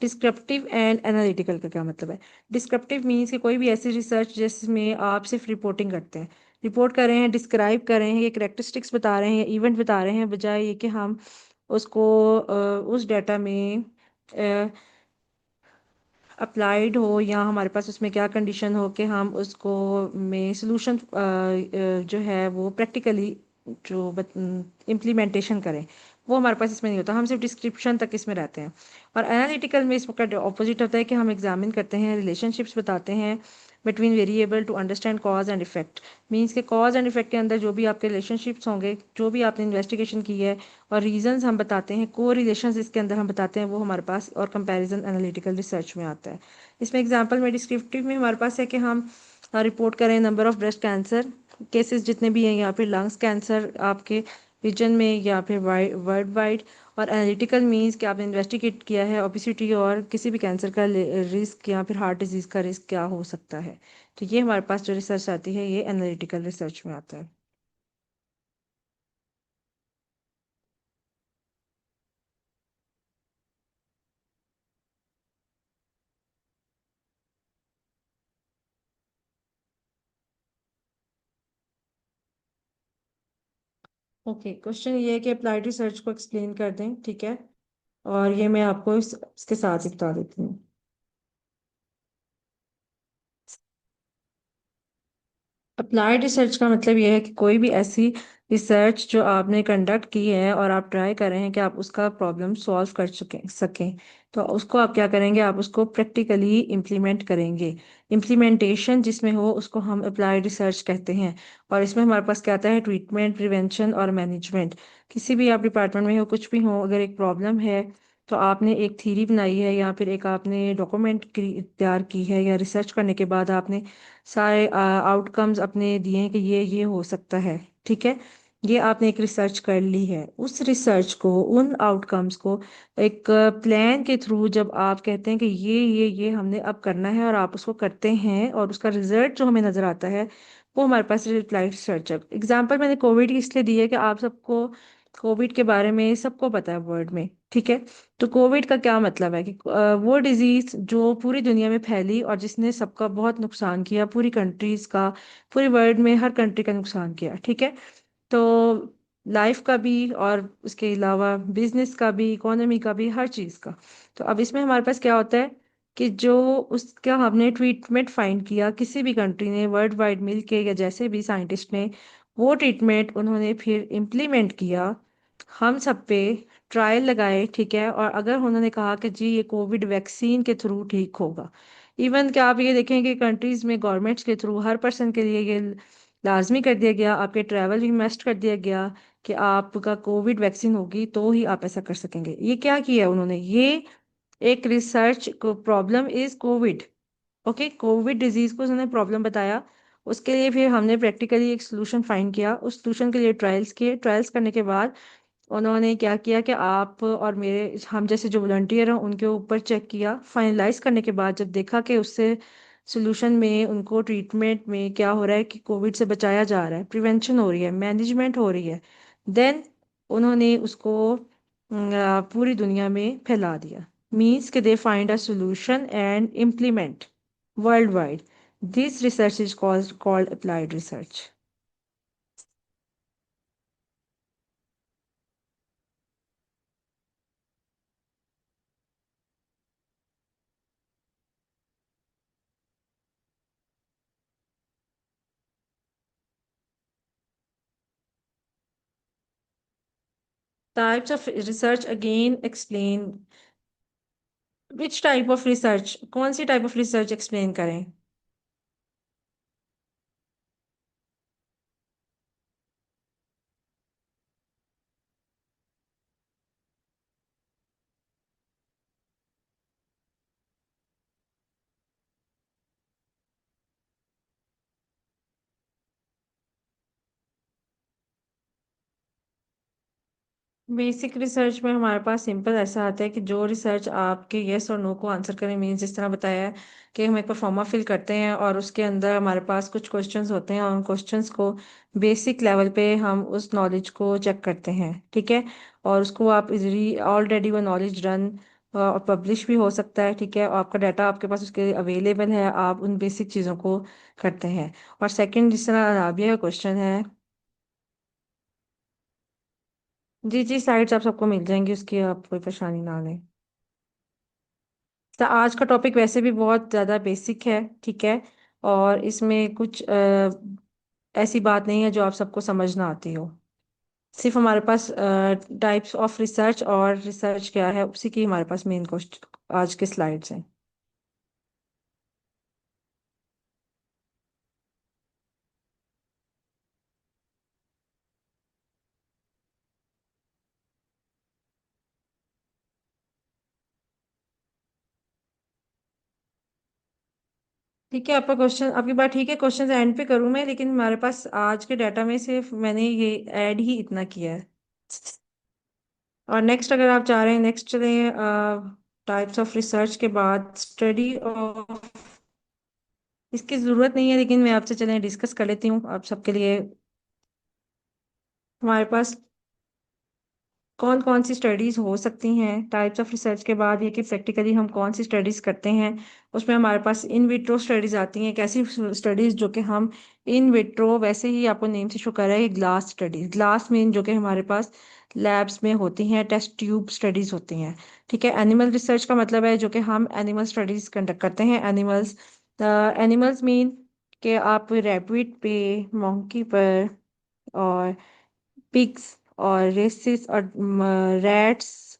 डिस्क्रिप्टिव एंड एनालिटिकल का क्या मतलब है? डिस्क्रिप्टिव मीन्स कि कोई भी ऐसी रिसर्च जिसमें आप सिर्फ रिपोर्टिंग करते हैं, रिपोर्ट कर रहे हैं, डिस्क्राइब कर रहे हैं, ये करेक्टरिस्टिक्स बता रहे हैं, इवेंट बता रहे हैं, बजाय ये कि हम उसको उस डाटा में अप्लाइड हो, या हमारे पास उसमें क्या कंडीशन हो कि हम उसको में सोल्यूशन जो है वो प्रैक्टिकली जो इम्प्लीमेंटेशन करें, वो हमारे पास इसमें नहीं होता, हम सिर्फ डिस्क्रिप्शन तक इसमें रहते हैं। और एनालिटिकल में इसका ऑपोजिट होता है कि हम एग्जामिन करते हैं, रिलेशनशिप्स बताते हैं between variable to understand cause and effect. Means के कॉज एंड इफेक्ट के अंदर जो भी आपके रिलेशनशिप्स होंगे, जो भी आपने इन्वेस्टिगेशन की है, और रीजंस हम बताते हैं, को रिलेशंस इसके अंदर हम बताते हैं, वो हमारे पास, और कंपैरिजन एनालिटिकल रिसर्च में आता है। इसमें एग्जांपल में डिस्क्रिप्टिव में हमारे पास है कि हम रिपोर्ट करें number of breast cancer cases जितने भी हैं, या फिर लंग्स कैंसर आपके रीजन में, या फिर वर्ल्ड वाइड। और एनालिटिकल मीन्स कि आपने इन्वेस्टिगेट किया है ओबेसिटी और किसी भी कैंसर का रिस्क, या फिर हार्ट डिजीज का रिस्क क्या हो सकता है। तो ये हमारे पास जो रिसर्च आती है, ये एनालिटिकल रिसर्च में आता है। ओके, क्वेश्चन ये है कि अप्लाइड रिसर्च को एक्सप्लेन कर दें, ठीक है, और ये मैं आपको इसके साथ ही बता देती हूँ। अप्लाइड रिसर्च का मतलब यह है कि कोई भी ऐसी रिसर्च जो आपने कंडक्ट की है और आप ट्राई कर रहे हैं कि आप उसका प्रॉब्लम सॉल्व कर सकें, तो उसको आप क्या करेंगे, आप उसको प्रैक्टिकली इम्प्लीमेंट करेंगे। इम्प्लीमेंटेशन जिसमें हो उसको हम अप्लाइड रिसर्च कहते हैं। और इसमें हमारे पास क्या आता है, ट्रीटमेंट, प्रिवेंशन और मैनेजमेंट। किसी भी आप डिपार्टमेंट में हो, कुछ भी हो, अगर एक प्रॉब्लम है तो आपने एक थीरी बनाई है, या फिर एक आपने डॉक्यूमेंट तैयार की है, या रिसर्च करने के बाद आपने सारे आउटकम्स अपने दिए हैं कि ये हो सकता है, ठीक है, ये आपने एक रिसर्च कर ली है। उस रिसर्च को, उन आउटकम्स को एक प्लान के थ्रू जब आप कहते हैं कि ये हमने अब करना है, और आप उसको करते हैं, और उसका रिजल्ट जो हमें नजर आता है, वो हमारे पास अप्लाइड रिसर्च है। एग्जाम्पल मैंने कोविड की इसलिए दी है कि आप सबको कोविड के बारे में सबको पता है वर्ल्ड में, ठीक है। तो कोविड का क्या मतलब है कि वो डिजीज जो पूरी दुनिया में फैली और जिसने सबका बहुत नुकसान किया, पूरी कंट्रीज का, पूरी वर्ल्ड में हर कंट्री का नुकसान किया, ठीक है। तो लाइफ का भी, और उसके अलावा बिजनेस का भी, इकोनॉमी का भी, हर चीज़ का। तो अब इसमें हमारे पास क्या होता है कि जो उसका हमने ट्रीटमेंट फाइंड किया, किसी भी कंट्री ने वर्ल्ड वाइड मिल के, या जैसे भी साइंटिस्ट ने वो ट्रीटमेंट उन्होंने फिर इम्प्लीमेंट किया, हम सब पे ट्रायल लगाए, ठीक है, और अगर उन्होंने कहा कि जी ये कोविड वैक्सीन के थ्रू ठीक होगा, इवन क्या आप ये देखें कि कंट्रीज में गवर्नमेंट्स के थ्रू हर पर्सन के लिए ये लाजमी कर दिया गया, आपके ट्रैवल भी मस्ट कर दिया गया कि आपका कोविड वैक्सीन होगी तो ही आप ऐसा कर सकेंगे। ये क्या किया उन्होंने, ये एक रिसर्च को problem is Covid, okay, Covid disease को उन्होंने प्रॉब्लम बताया। उसके लिए फिर हमने प्रैक्टिकली एक सोल्यूशन फाइंड किया, उस सोल्यूशन के लिए ट्रायल्स किए, ट्रायल्स करने के बाद उन्होंने क्या किया कि आप और मेरे हम जैसे जो वॉलंटियर हैं उनके ऊपर चेक किया, फाइनलाइज करने के बाद जब देखा कि उससे सोल्यूशन में उनको ट्रीटमेंट में क्या हो रहा है कि कोविड से बचाया जा रहा है, प्रिवेंशन हो रही है, मैनेजमेंट हो रही है, देन उन्होंने उसको पूरी दुनिया में फैला दिया। मीन्स कि they find a solution and implement world wide. This research is called applied research. Types of research again explain, which type of research, कौन सी type of research explain करें? बेसिक रिसर्च में हमारे पास सिंपल ऐसा आता है कि जो रिसर्च आपके यस और नो को आंसर करें, मीन्स जिस तरह बताया है कि हम एक परफॉर्मा फिल करते हैं और उसके अंदर हमारे पास कुछ क्वेश्चंस होते हैं और उन क्वेश्चंस को बेसिक लेवल पे हम उस नॉलेज को चेक करते हैं, ठीक है, और उसको आप इजली ऑलरेडी वो नॉलेज रन और पब्लिश भी हो सकता है, ठीक है, और आपका डाटा आपके पास उसके अवेलेबल है, आप उन बेसिक चीज़ों को करते हैं। और सेकंड जिस तरह राबिया का क्वेश्चन है, जी जी साइट्स आप सबको मिल जाएंगी, उसकी आप कोई परेशानी ना लें। तो आज का टॉपिक वैसे भी बहुत ज़्यादा बेसिक है, ठीक है, और इसमें कुछ ऐसी बात नहीं है जो आप सबको समझ ना आती हो। सिर्फ हमारे पास टाइप्स ऑफ रिसर्च और रिसर्च क्या है उसी की हमारे पास मेन क्वेश्चन आज के स्लाइड्स हैं। ठीक है, आपका क्वेश्चन, आपकी बात ठीक है, क्वेश्चन एंड पे करूँ मैं, लेकिन हमारे पास आज के डाटा में सिर्फ मैंने ये ऐड ही इतना किया है। और नेक्स्ट अगर आप चाह रहे हैं नेक्स्ट चलें टाइप्स ऑफ रिसर्च के बाद स्टडी ऑफ, इसकी ज़रूरत नहीं है लेकिन मैं आपसे चलें डिस्कस कर लेती हूँ आप सबके लिए। हमारे पास कौन कौन सी स्टडीज़ हो सकती हैं टाइप्स ऑफ रिसर्च के बाद, ये कि प्रैक्टिकली हम कौन सी स्टडीज़ करते हैं। उसमें हमारे पास इन विट्रो स्टडीज़ आती हैं, कैसी स्टडीज़ जो कि हम इन विट्रो, वैसे ही आपको नेम से शो कर रहा है ग्लास स्टडीज़, ग्लास में जो कि हमारे पास लैब्स में होती हैं, टेस्ट ट्यूब स्टडीज़ होती हैं, ठीक है। एनिमल रिसर्च का मतलब है जो कि हम एनिमल स्टडीज़ कंडक्ट करते हैं। एनिमल्स, एनिमल्स मीन कि आप रैबिट पे, मंकी पर, और पिग्स और रेसिस और रैट्स,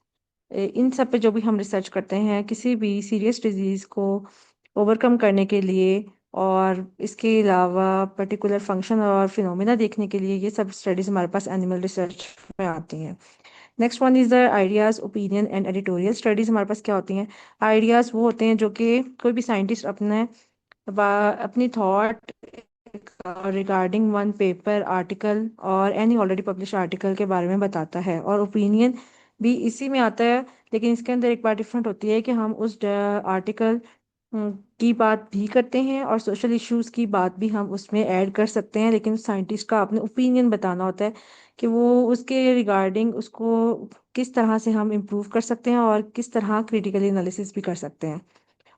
इन सब पे जो भी हम रिसर्च करते हैं किसी भी सीरियस डिजीज को ओवरकम करने के लिए, और इसके अलावा पर्टिकुलर फंक्शन और फिनोमिना देखने के लिए, ये सब स्टडीज हमारे पास एनिमल रिसर्च में आती हैं। Next one is the ideas, opinion and editorial studies. हमारे पास क्या होती हैं? आइडियाज वो होते हैं जो कि कोई भी साइंटिस्ट अपनी thought regarding one paper, article और एनी ऑलरेडी पब्लिश आर्टिकल के बारे में बताता है। और ओपिनियन भी इसी में आता है, लेकिन इसके अंदर एक बात डिफरेंट होती है कि हम उस आर्टिकल की बात भी करते हैं और सोशल इश्यूज की बात भी हम उसमें ऐड कर सकते हैं, लेकिन साइंटिस्ट का अपने ओपिनियन बताना होता है कि वो उसके रिगार्डिंग उसको किस तरह से हम इम्प्रूव कर सकते हैं और किस तरह क्रिटिकली एनालिसिस भी कर सकते हैं।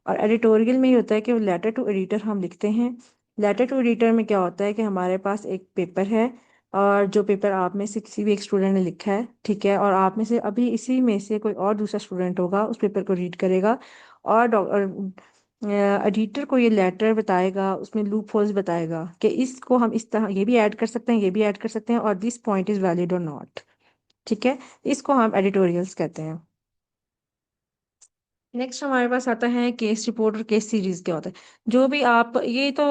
और एडिटोरियल में ये होता है कि लेटर टू एडिटर हम लिखते हैं। लेटर टू एडिटर में क्या होता है कि हमारे पास एक पेपर है, और जो पेपर आप में से किसी भी एक स्टूडेंट ने लिखा है, ठीक है, और आप में से अभी इसी में से कोई और दूसरा स्टूडेंट होगा उस पेपर को रीड करेगा, और एडिटर को ये लेटर बताएगा, उसमें लूप होल्स बताएगा कि इसको हम इस तरह ये भी ऐड कर सकते हैं, ये भी ऐड कर सकते हैं, और दिस पॉइंट इज वैलिड और नॉट, ठीक है। इसको हम एडिटोरियल्स कहते हैं। नेक्स्ट हमारे पास आता है केस रिपोर्ट और केस सीरीज क्या होता है। जो भी आप ये तो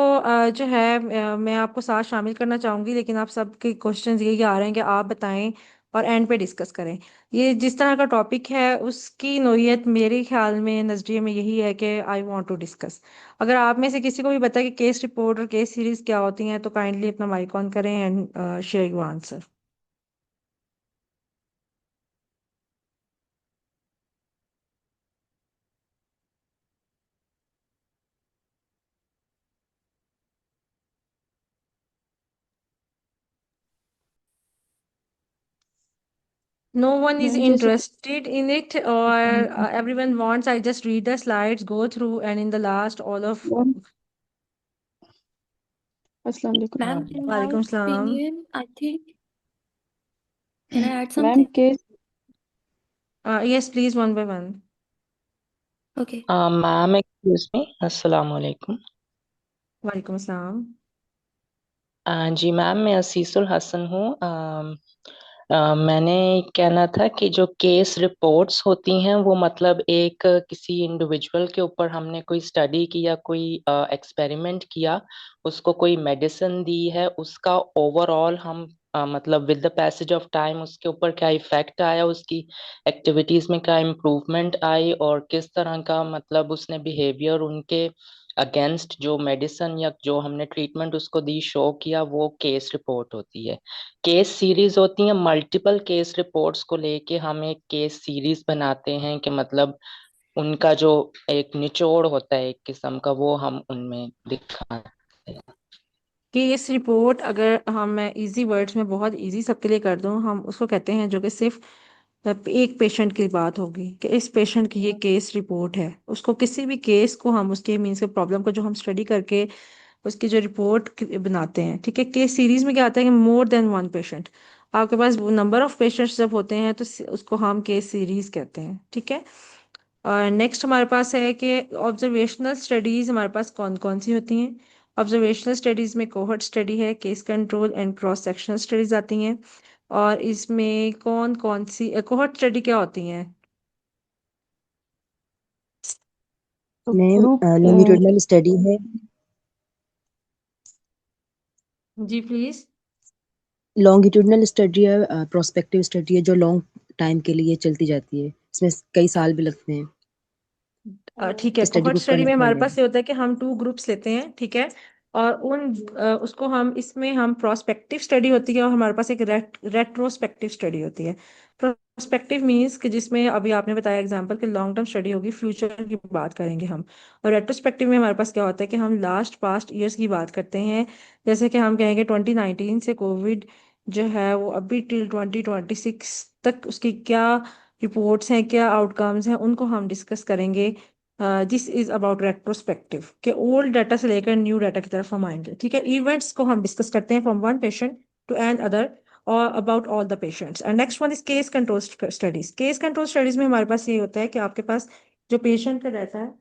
जो है मैं आपको साथ शामिल करना चाहूंगी, लेकिन आप सबके क्वेश्चंस ये आ रहे हैं कि आप बताएं और एंड पे डिस्कस करें। ये जिस तरह का टॉपिक है उसकी नोयत मेरे ख्याल में नज़रिए में यही है कि आई वांट टू डिस्कस। अगर आप में से किसी को भी पता है कि केस रिपोर्ट और केस सीरीज क्या होती हैं तो काइंडली अपना माइक ऑन करें and share your answer. No one is ma'am जैसे interested in it, or everyone wants. I just read the slides, go through, and in the last, all of. Ma'am अस्सलाम वालेकुम Ma'am, in my Walaikum salam. opinion, I think, can I add ma'am something? Case Yes, please, one by one. Okay. Ma'am excuse me, अस्सलाम वालेकुम। Walaikum salam. जी ma'am, मैं असीसुल हसन हूँ। मैंने कहना था कि जो केस रिपोर्ट्स होती हैं वो मतलब एक किसी इंडिविजुअल के ऊपर हमने कोई स्टडी किया, कोई एक्सपेरिमेंट किया, उसको कोई मेडिसिन दी है, उसका ओवरऑल हम मतलब with the passage of time उसके ऊपर क्या इफेक्ट आया, उसकी एक्टिविटीज में क्या इम्प्रूवमेंट आई, और किस तरह का मतलब उसने बिहेवियर उनके अगेंस्ट जो मेडिसिन या जो हमने ट्रीटमेंट उसको दी शो किया, वो केस रिपोर्ट होती है। केस सीरीज होती है, मल्टीपल केस रिपोर्ट्स को लेके हम एक केस सीरीज बनाते हैं कि मतलब उनका जो एक निचोड़ होता है एक किस्म का, वो हम उनमें दिखाते हैं। केस रिपोर्ट अगर हम मैं इजी वर्ड्स में बहुत इजी सबके लिए कर दूं, हम उसको कहते हैं जो कि सिर्फ एक पेशेंट की बात होगी कि इस पेशेंट की ये केस रिपोर्ट है। उसको किसी भी केस को हम उसके मीन्स प्रॉब्लम को जो हम स्टडी करके उसकी जो रिपोर्ट बनाते हैं, ठीक है। केस सीरीज में क्या आता है कि मोर देन वन पेशेंट, आपके पास नंबर ऑफ पेशेंट्स जब होते हैं तो उसको हम केस सीरीज कहते हैं, ठीक है। और नेक्स्ट हमारे पास है कि ऑब्जर्वेशनल स्टडीज हमारे पास कौन कौन सी होती हैं। ऑब्जर्वेशनल स्टडीज में कोहर्ट स्टडी है, case control and cross sectional studies आती हैं। और इसमें कौन कौन सी कोहर्ट स्टडी क्या होती हैं? मैम ग्रुप लॉन्गिट्यूडनल स्टडी है। जी प्लीज। लॉन्गिट्यूडनल स्टडी है, प्रोस्पेक्टिव स्टडी है जो लॉन्ग टाइम के लिए चलती जाती है, इसमें कई साल भी लगते हैं। ठीक है। स्टडी कोहर्ट ग्रुप का स्टडी में नाम हमारे है। पास ये होता है कि हम 2 ग्रुप्स लेते हैं, ठीक है। और उसको हम इसमें हम प्रोस्पेक्टिव स्टडी होती है और हमारे पास एक रेट्रोस्पेक्टिव स्टडी होती है। प्रोस्पेक्टिव मीन्स कि जिसमें अभी आपने बताया एग्जांपल कि लॉन्ग टर्म स्टडी होगी, फ्यूचर की बात करेंगे हम। और रेट्रोस्पेक्टिव में हमारे पास क्या होता है कि हम लास्ट पास्ट ईयर्स की बात करते हैं। जैसे कि हम कहेंगे 2019 से कोविड जो है वो अभी टिल 2026 तक उसकी क्या रिपोर्ट्स हैं, क्या आउटकम्स हैं, उनको हम डिस्कस करेंगे। दिस इज अबाउट रेट्रोस्पेक्टिव के ओल्ड डाटा से लेकर न्यू डाटा की तरफ हम आएंगे, ठीक है। इवेंट्स को हम डिस्कस करते हैं from one patient to an other और about all the patients. And next one is case control studies. Case control studies में हमारे पास ये होता है कि आपके पास जो पेशेंट का डाटा है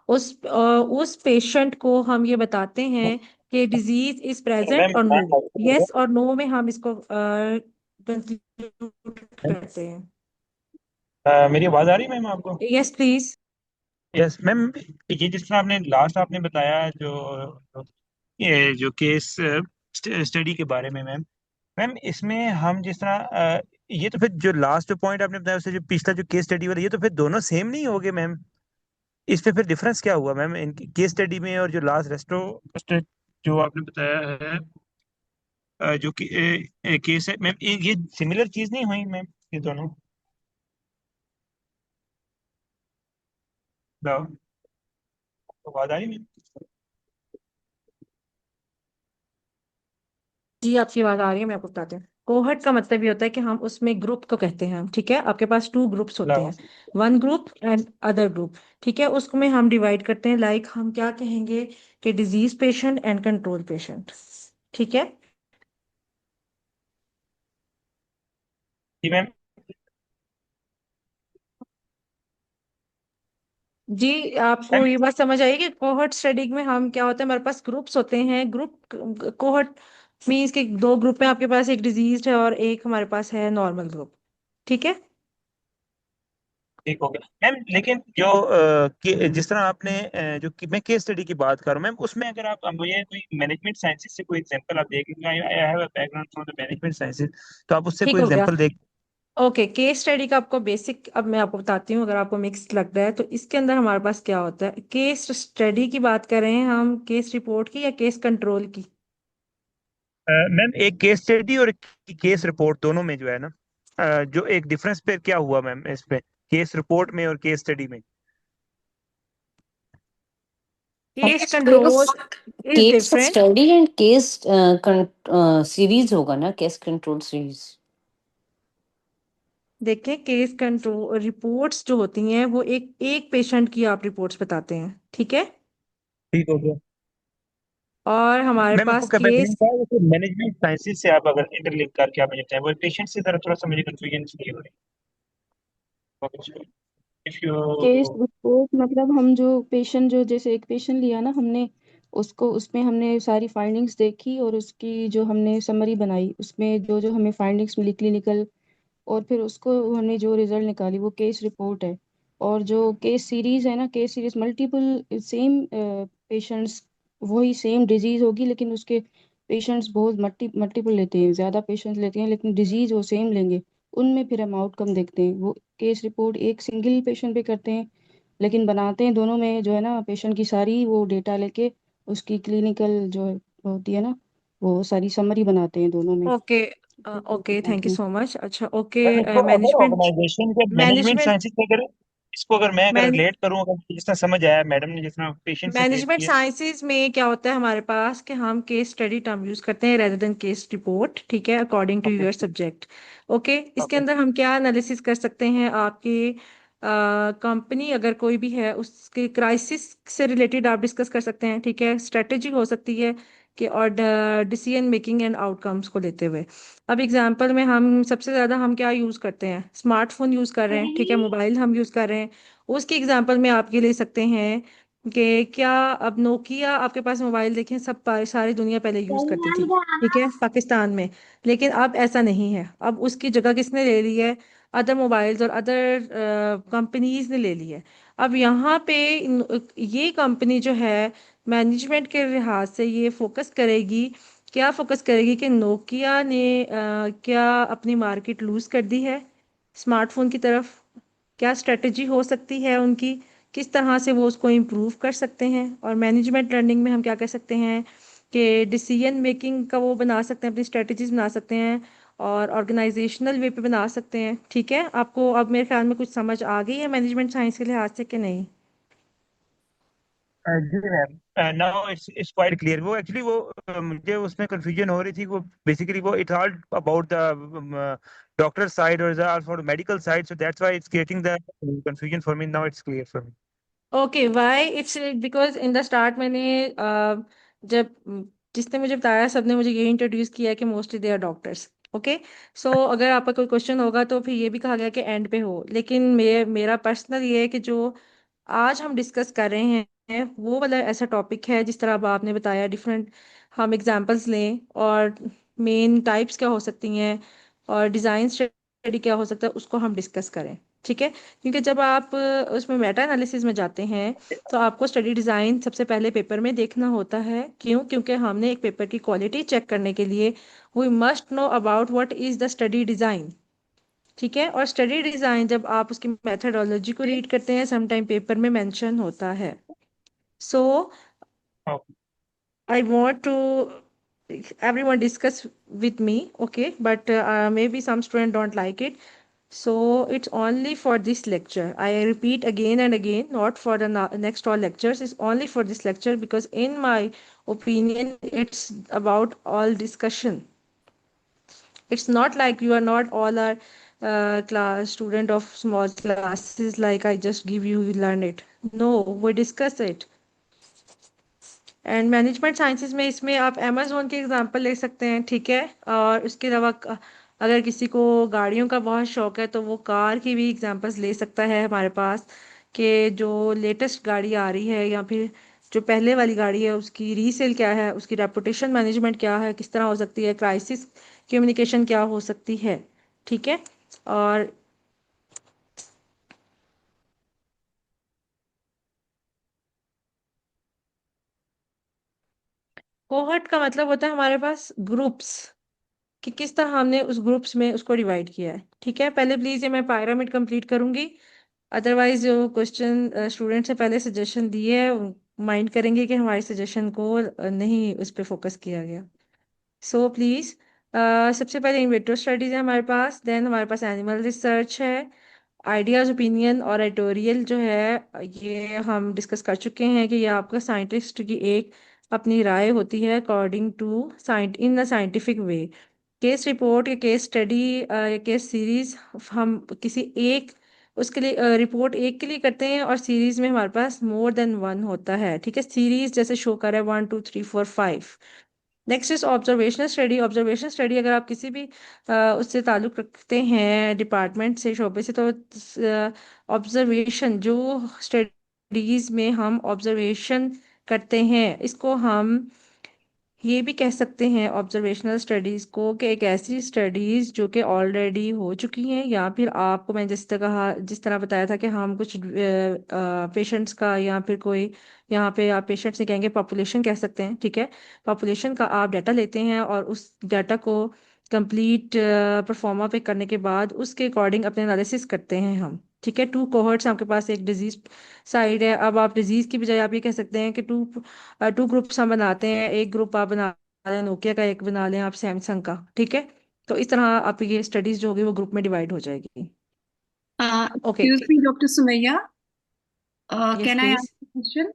उस पेशेंट को हम ये बताते हैं कि डिजीज इज प्रेजेंट और नो। यस और नो में हम इसको कंक्लूड करते हैं। मेरी आवाज आ रही है मैम आपको? Yes please. यस मैम, ये जिस तरह आपने लास्ट आपने बताया जो ये जो केस स्टडी के बारे में मैम, मैम इसमें हम जिस तरह ये तो फिर जो लास्ट पॉइंट आपने बताया उससे जो पिछला जो केस स्टडी वाला, ये तो फिर दोनों सेम नहीं हो गए मैम? इसमें फिर डिफरेंस क्या हुआ मैम इन केस स्टडी में और जो लास्ट रेस्टो जो आपने बताया है जो कि केस है मैम, ये सिमिलर चीज नहीं हुई मैम ये दोनों? बताओ, आवाज आ रही मैम? जी आपकी बात आ रही है, मैं आपको बताती हूँ। कोहर्ट का मतलब ये होता है कि हम उसमें ग्रुप को कहते हैं हम, ठीक है। आपके पास 2 ग्रुप्स होते हेलो। हैं, one group and other group, ठीक है। उसको में हम डिवाइड करते हैं, लाइक हम क्या कहेंगे कि disease patient and control patient, ठीक है। जी मैम। जी आपको मैम ये बात समझ आई कि कोहर्ट स्टडी में हम क्या होता है, हमारे पास ग्रुप्स होते हैं। ग्रुप कोहर्ट मीन्स के 2 ग्रुप में आपके पास एक डिजीज है और एक हमारे पास है नॉर्मल ग्रुप, ठीक है। ठीक हो गया मैम। लेकिन जो जिस तरह आपने मैं केस स्टडी की बात कर रहा हूँ मैम, उसमें अगर आप मुझे कोई मैनेजमेंट साइंसेज से कोई एग्जांपल आप देखेंगे, I have a background from the management sciences, तो आप उससे ठीक कोई हो गया। एग्जांपल देख। ओके, केस स्टडी का आपको बेसिक अब मैं आपको बताती हूँ, अगर आपको मिक्स लग रहा है तो इसके अंदर हमारे पास क्या होता है। केस स्टडी की बात कर रहे हैं हम, केस रिपोर्ट की या केस कंट्रोल की? मैम एक केस स्टडी और एक केस रिपोर्ट दोनों में जो है ना, जो एक डिफरेंस पे क्या हुआ मैम इस पे, केस रिपोर्ट में और केस स्टडी में? Case case control is case different. Study and case series होगा ना, केस कंट्रोल सीरीज। देखिए, केस कंट्रोल रिपोर्ट्स जो होती हैं वो एक एक पेशेंट की आप रिपोर्ट्स बताते हैं, ठीक है। ठीक हो गया और हमारे मैम। आपको पास क्या मैं केस मैनेजमेंट साइंसेज से आप अगर इंटरलिंक करके आप मुझे बताएं, वो पेशेंट से जरा थोड़ा सा मुझे कंफ्यूजन इसलिए हो रही है। If केस you- रिपोर्ट मतलब हम जो पेशेंट, जो जैसे एक पेशेंट लिया ना हमने, उसको उसमें हमने सारी फाइंडिंग्स देखी और उसकी जो हमने समरी बनाई, उसमें जो जो हमें फाइंडिंग्स मिली क्लिनिकल, और फिर उसको हमने जो रिजल्ट निकाली वो केस रिपोर्ट है। और जो केस सीरीज है ना, case series multiple same patients, वही सेम डिजीज होगी लेकिन उसके पेशेंट्स बहुत मल्टीपल लेते हैं, ज़्यादा पेशेंट्स लेते हैं लेकिन डिजीज वो सेम लेंगे, उनमें फिर हम आउटकम देखते हैं। वो केस रिपोर्ट एक सिंगल पेशेंट पे करते हैं लेकिन बनाते हैं दोनों में, जो है ना, पेशेंट की सारी वो डेटा लेके उसकी क्लिनिकल जो होती है ना, वो सारी समरी बनाते हैं दोनों में। Okay. Okay, thank you so much. अच्छा, ओके। अगर मैनेजमेंट ऑर्गेनाइजेशन के मैनेजमेंट मैनेजमेंट साइंसेज से अगर इसको अगर मैं अगर रिलेट करूं, अगर जिस तरह समझ आया मैडम ने जिस तरह पेशेंट से रिलेट मैनेजमेंट किया। साइंसेज में क्या होता है हमारे पास कि हम केस स्टडी टर्म यूज करते हैं रेदर देन केस रिपोर्ट, ठीक है, according to okay your subject. Okay, इसके ओके अंदर हम क्या एनालिसिस कर सकते हैं, आपकी कंपनी अगर कोई भी है उसके क्राइसिस से रिलेटेड आप डिस्कस कर सकते हैं, ठीक है। स्ट्रेटेजी हो सकती है कि और डिसीजन मेकिंग एंड आउटकम्स को लेते हुए। अब एग्जांपल में हम सबसे ज़्यादा हम क्या यूज़ करते हैं, स्मार्टफोन यूज़ कर रहे हैं, ठीक है, मोबाइल हम यूज़ कर रहे हैं। उसकी एग्जांपल में आपके ले सकते हैं कि क्या अब नोकिया, आपके पास मोबाइल देखें, सब सारी दुनिया पहले यूज करती थी, ठीक है, पाकिस्तान में। लेकिन अब ऐसा नहीं है, अब उसकी जगह किसने ले ली है, अदर मोबाइल्स और अदर कंपनीज ने ले ली है। अब यहाँ पे ये कंपनी जो है मैनेजमेंट के लिहाज से ये फोकस करेगी, क्या फोकस करेगी कि नोकिया ने क्या अपनी मार्केट लूज कर दी है स्मार्टफोन की तरफ, क्या स्ट्रेटजी हो सकती है उनकी, किस तरह से वो उसको इम्प्रूव कर सकते हैं। और मैनेजमेंट लर्निंग में हम क्या कर सकते हैं कि डिसीजन मेकिंग का वो बना सकते हैं, अपनी स्ट्रेटजीज बना सकते हैं और ऑर्गेनाइजेशनल वे पे बना सकते हैं, ठीक है। आपको अब मेरे ख्याल में कुछ समझ आ गई है मैनेजमेंट साइंस के लिहाज से कि नहीं? जी ma'am, now it's quite clear. वो एक्चुअली वो मुझे उसमें कंफ्यूजन हो रही थी। वो बेसिकली वो it's all about the doctor side और for medical side, so that's why it's creating the confusion for me. Now it's clear for me. Okay, why it's because in the start मैंने जब जिसने मुझे बताया, सबने मुझे ये इंट्रोड्यूस किया कि mostly they are doctors. Okay, so अगर आपका कोई क्वेश्चन होगा तो फिर ये भी कहा गया कि एंड पे हो, लेकिन मेरा पर्सनल ये है कि जो आज हम डिस्कस कर रहे हैं वो वाला ऐसा टॉपिक है, जिस तरह अब आपने बताया, डिफरेंट हम एग्जांपल्स लें और मेन टाइप्स क्या हो सकती हैं और डिज़ाइन स्टडी क्या हो सकता है, उसको हम डिस्कस करें, ठीक है। क्योंकि जब आप उसमें मेटा एनालिसिस में जाते हैं तो आपको स्टडी डिज़ाइन सबसे पहले पेपर में देखना होता है। क्यों? क्योंकि हमने एक पेपर की क्वालिटी चेक करने के लिए we must know about what is the study design, ठीक है। और स्टडी डिज़ाइन जब आप उसकी मेथडोलॉजी को रीड करते हैं, समटाइम पेपर में मेंशन होता है। सो I want to everyone discuss with me, okay, but maybe some student don't like it. So it's only for this lecture. I repeat again and again, not for the next all lectures. It's only for this lecture because in my opinion, it's about all discussion. It's not like you are not all are class student of small classes, like I just give you learn it. No, we discuss it. And management sciences में इसमें आप Amazon के example ले सकते हैं, ठीक है। और उसके अलावा अगर किसी को गाड़ियों का बहुत शौक है तो वो कार की भी एग्जांपल्स ले सकता है हमारे पास, कि जो लेटेस्ट गाड़ी आ रही है या फिर जो पहले वाली गाड़ी है उसकी रीसेल क्या है, उसकी रेपुटेशन मैनेजमेंट क्या है, किस तरह हो सकती है, क्राइसिस कम्युनिकेशन क्या हो सकती है, ठीक है। और कोहर्ट का मतलब होता है हमारे पास ग्रुप्स, कि किस तरह हमने उस ग्रुप्स में उसको डिवाइड किया है। ठीक है, पहले प्लीज ये मैं पायरामिड कंप्लीट करूंगी, अदरवाइज जो क्वेश्चन स्टूडेंट से पहले सजेशन दिए है माइंड करेंगे कि हमारे सजेशन को नहीं उस पर फोकस किया गया। सो प्लीज सबसे पहले इन विट्रो स्टडीज है हमारे पास, देन हमारे पास एनिमल रिसर्च है, आइडियाज ओपिनियन और एडिटोरियल जो है ये हम डिस्कस कर चुके हैं कि ये आपका साइंटिस्ट की एक अपनी राय होती है according to in a scientific way. Case report या केस स्टडी या केस सीरीज हम किसी एक उसके लिए रिपोर्ट एक के लिए करते हैं, और सीरीज में हमारे पास मोर देन वन होता है। ठीक है, सीरीज जैसे शो कर रहा है 1 2 3 4 5। Next is observational study. Observational study अगर आप किसी भी उससे ताल्लुक रखते हैं डिपार्टमेंट से, शोबे से, तो ऑब्जर्वेशन जो स्टडीज में हम ऑब्जर्वेशन करते हैं इसको हम ये भी कह सकते हैं ऑब्जर्वेशनल स्टडीज को कि एक ऐसी स्टडीज जो कि ऑलरेडी हो चुकी हैं, या फिर आपको मैंने जिस तरह बताया था कि हम कुछ पेशेंट्स का या फिर कोई यहाँ पे आप पेशेंट से कहेंगे पॉपुलेशन कह सकते हैं। ठीक है, पॉपुलेशन का आप डाटा लेते हैं और उस डाटा को कंप्लीट परफॉर्मा पे करने के बाद उसके अकॉर्डिंग अपने एनालिसिस करते हैं हम। ठीक है, 2 कोहर्ट्स आपके पास, एक डिजीज साइड है। अब आप डिजीज की बजाय आप ये कह सकते हैं कि 2 ग्रुप्स हम बनाते हैं, एक ग्रुप आप बना लें नोकिया का, एक बना लें आप सैमसंग का। ठीक है, तो इस तरह आप ये स्टडीज जो होगी वो ग्रुप में डिवाइड हो जाएगी। Okay, Excuse me, Dr. Sumaya. Yes Can I please. ask a question?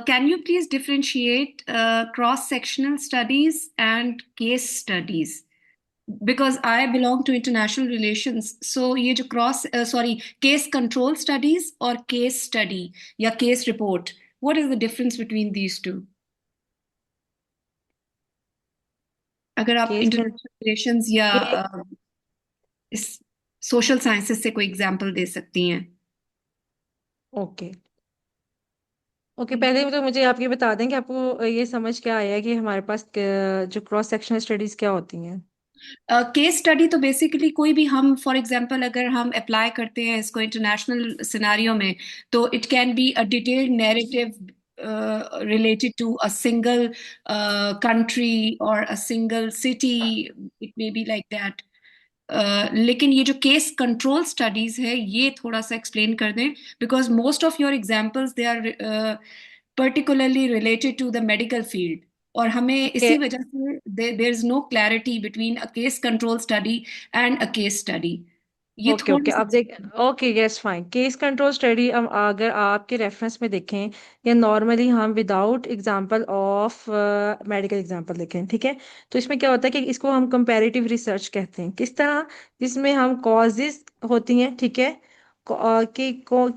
Can you please differentiate cross-sectional studies and case studies? Because I belong to international relations, so ये जो case control studies or case study या case report, what is the difference between these two? अगर आप case international relations या इस social sciences से कोई example दे सकती हैं। ओके ओके, पहले तो मुझे आप ये बता दें कि आपको ये समझ क्या आया है कि हमारे पास जो क्रॉस सेक्शनल स्टडीज क्या होती हैं। केस स्टडी तो बेसिकली कोई भी हम फॉर एग्जांपल अगर हम अप्लाई करते हैं इसको इंटरनेशनल सिनारियो में, तो it can be a detailed narrative related to a single country or a single city, it may be like that. लेकिन ये जो केस कंट्रोल स्टडीज है ये थोड़ा सा एक्सप्लेन कर दें, because most of your examples they are particularly related to the medical field, और हमें इसी वजह से there is no clarity between a case control study and a case study. ये ओके थोड़ा ओके, सा अब देख, okay yes fine. Case control study अगर आपके रेफरेंस में देखें या नॉर्मली हम without example of medical example देखें, ठीक है, तो इसमें क्या होता है कि इसको हम कंपैरेटिव रिसर्च कहते हैं। किस तरह? जिसमें हम कॉजेज होती हैं, ठीक है,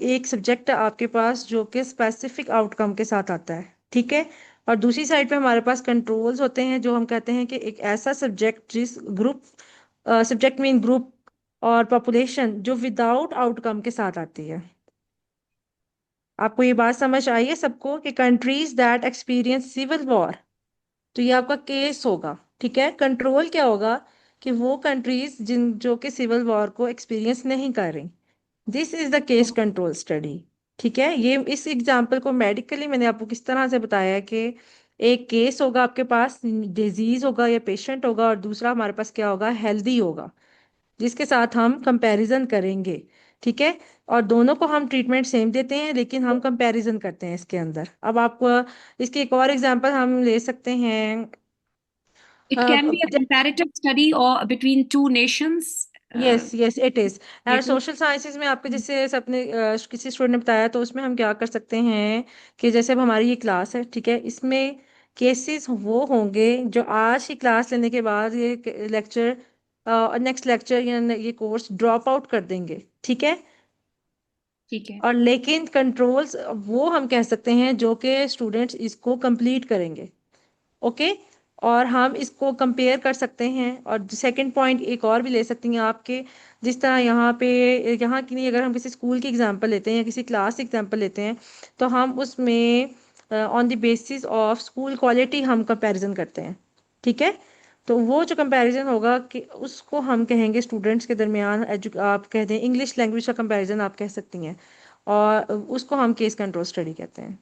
एक सब्जेक्ट आपके पास जो कि स्पेसिफिक आउटकम के साथ आता है, ठीक है, और दूसरी साइड पे हमारे पास कंट्रोल्स होते हैं जो हम कहते हैं कि एक ऐसा सब्जेक्ट जिस ग्रुप सब्जेक्ट मीन ग्रुप और पॉपुलेशन जो विदाउट आउटकम के साथ आती है। आपको ये बात समझ आई है सबको कि countries that experience civil war, तो ये आपका केस होगा। ठीक है, कंट्रोल क्या होगा कि वो कंट्रीज जिन जो कि सिविल वॉर को एक्सपीरियंस नहीं कर रही, this is the case control study. ठीक है, ये इस एग्जाम्पल को मेडिकली मैंने आपको किस तरह से बताया है कि एक केस होगा आपके पास, डिजीज होगा या पेशेंट होगा, और दूसरा हमारे पास क्या होगा, हेल्दी होगा, जिसके साथ हम कंपैरिजन करेंगे। ठीक है, और दोनों को हम ट्रीटमेंट सेम देते हैं लेकिन हम कंपैरिजन करते हैं इसके अंदर। अब आपको इसकी एक और एग्जांपल हम ले सकते हैं। it can be a comparative study or between two nations. Yes yes it is. ये तो सोशल साइंसेज में आपके जैसे अपने किसी स्टूडेंट ने बताया, तो उसमें हम क्या कर सकते हैं कि जैसे अब हमारी ये क्लास है, ठीक है, इसमें केसेस वो होंगे जो आज की क्लास लेने के बाद ये लेक्चर नेक्स्ट लेक्चर या ये कोर्स ड्रॉप आउट कर देंगे। ठीक है, ठीक है, और लेकिन कंट्रोल्स वो हम कह सकते हैं जो कि स्टूडेंट्स इसको कंप्लीट करेंगे। ओके, और हम इसको कंपेयर कर सकते हैं। और सेकंड पॉइंट एक और भी ले सकती हैं आपके, जिस तरह यहाँ पे यहाँ की नहीं, अगर हम किसी स्कूल की एग्जांपल लेते हैं या किसी क्लास की एग्जांपल लेते हैं, तो हम उसमें on the basis of school quality हम कंपैरिजन करते हैं। ठीक है, तो वो जो कंपैरिजन होगा कि उसको हम कहेंगे स्टूडेंट्स के दरमियान आप कहते हैं इंग्लिश लैंग्वेज का कंपैरिजन आप कह सकती हैं, और उसको हम केस कंट्रोल स्टडी कहते हैं।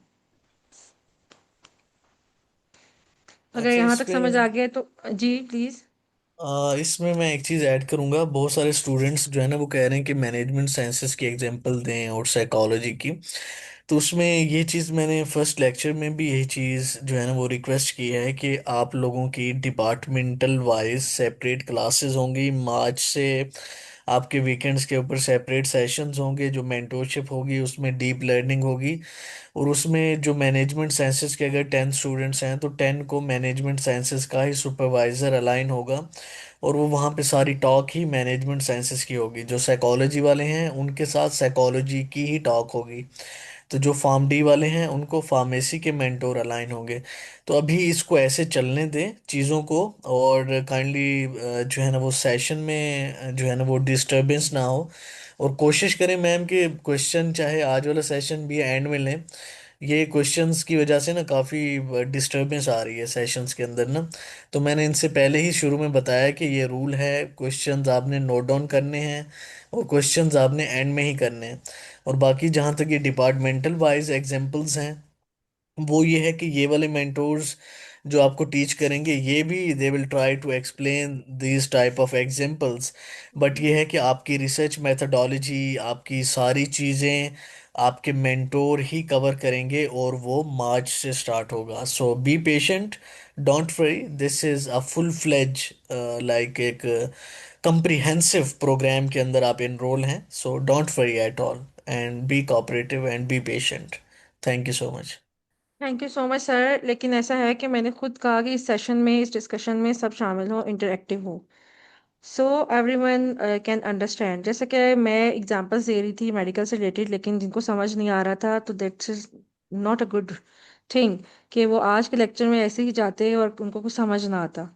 अगर अच्छा, यहाँ इस तक पे समझ आ गया तो जी प्लीज। इसमें मैं एक चीज़ ऐड करूंगा। बहुत सारे स्टूडेंट्स जो है ना वो कह रहे हैं कि मैनेजमेंट साइंसेस की एग्जांपल दें और साइकोलॉजी की। तो उसमें ये चीज़ मैंने फर्स्ट लेक्चर में भी यही चीज़ जो है ना वो रिक्वेस्ट की है कि आप लोगों की डिपार्टमेंटल वाइज सेपरेट क्लासेस होंगी मार्च से। आपके वीकेंड्स के ऊपर सेपरेट सेशंस होंगे, जो मेंटोरशिप होगी उसमें डीप लर्निंग होगी। और उसमें जो मैनेजमेंट साइंसेस के अगर 10 स्टूडेंट्स हैं तो 10 को मैनेजमेंट साइंसेस का ही सुपरवाइजर अलाइन होगा। और वो वहाँ पे सारी टॉक ही मैनेजमेंट साइंसेस की होगी। जो साइकोलॉजी वाले हैं उनके साथ साइकोलॉजी की ही टॉक होगी। तो जो फार्म डी वाले हैं उनको फार्मेसी के मेंटोर अलाइन होंगे। तो अभी इसको ऐसे चलने दें चीज़ों को। और काइंडली जो है ना वो सेशन में जो है ना वो डिस्टरबेंस ना हो। और कोशिश करें मैम कि क्वेश्चन चाहे आज वाला सेशन भी एंड में लें। ये क्वेश्चंस की वजह से ना काफ़ी डिस्टरबेंस आ रही है सेशंस के अंदर ना। तो मैंने इनसे पहले ही शुरू में बताया कि ये रूल है, क्वेश्चंस आपने नोट डाउन करने हैं और क्वेश्चंस आपने एंड में ही करने हैं। और बाकी जहाँ तक ये डिपार्टमेंटल वाइज एग्जांपल्स हैं, वो ये है कि ये वाले मेंटोर्स जो आपको टीच करेंगे ये भी they will try to explain these type of examples. But ये है कि आपकी रिसर्च मेथडोलॉजी, आपकी सारी चीज़ें आपके मेंटोर ही कवर करेंगे और वो मार्च से स्टार्ट होगा। So be patient, don't worry, this is a full fledged like एक comprehensive प्रोग्राम के अंदर आप इनरोल हैं। So don't worry at all and be cooperative and be patient. Thank you so much. Thank you so much sir, लेकिन ऐसा है कि मैंने खुद कहा कि इस सेशन में, इस डिस्कशन में सब शामिल हो, इंटरेक्टिव हो, सो एवरीवन कैन अंडरस्टैंड। जैसे कि मैं एग्जांपल्स दे रही थी मेडिकल से रिलेटेड, लेकिन जिनको समझ नहीं आ रहा था तो that's is not a good thing कि वो आज के लेक्चर में ऐसे ही जाते और उनको कुछ समझ ना आता।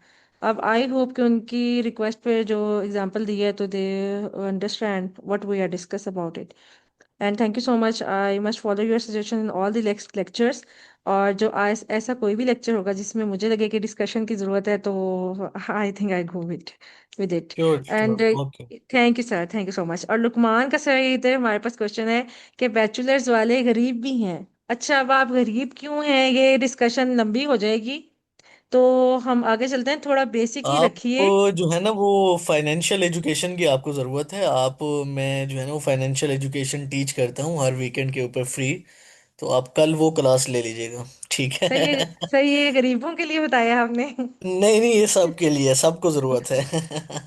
अब आई होप कि उनकी रिक्वेस्ट पे जो एग्जांपल दिया है तो they understand what we are discuss about it. And thank you so much, I must follow your suggestion in all the next lectures. और जो आज ऐसा कोई भी लेक्चर होगा जिसमें मुझे लगे कि डिस्कशन की ज़रूरत है तो I think I go with it. Sure and sure, okay. Thank you sir, thank you so much. और लुकमान का सर ये थे, हमारे पास क्वेश्चन है कि बैचलर्स वाले गरीब भी हैं। अच्छा, अब आप गरीब क्यों हैं, ये डिस्कशन लंबी हो जाएगी, तो हम आगे चलते हैं। थोड़ा बेसिक ही आप रखिए। जो है ना वो फाइनेंशियल एजुकेशन की आपको ज़रूरत है। आप मैं जो है ना वो फाइनेंशियल एजुकेशन टीच करता हूँ हर वीकेंड के ऊपर फ्री। तो आप कल वो क्लास ले लीजिएगा, ठीक है। सही है, सही है, गरीबों के लिए बताया आपने। नहीं नहीं, ये सबके लिए, सबको ज़रूरत है।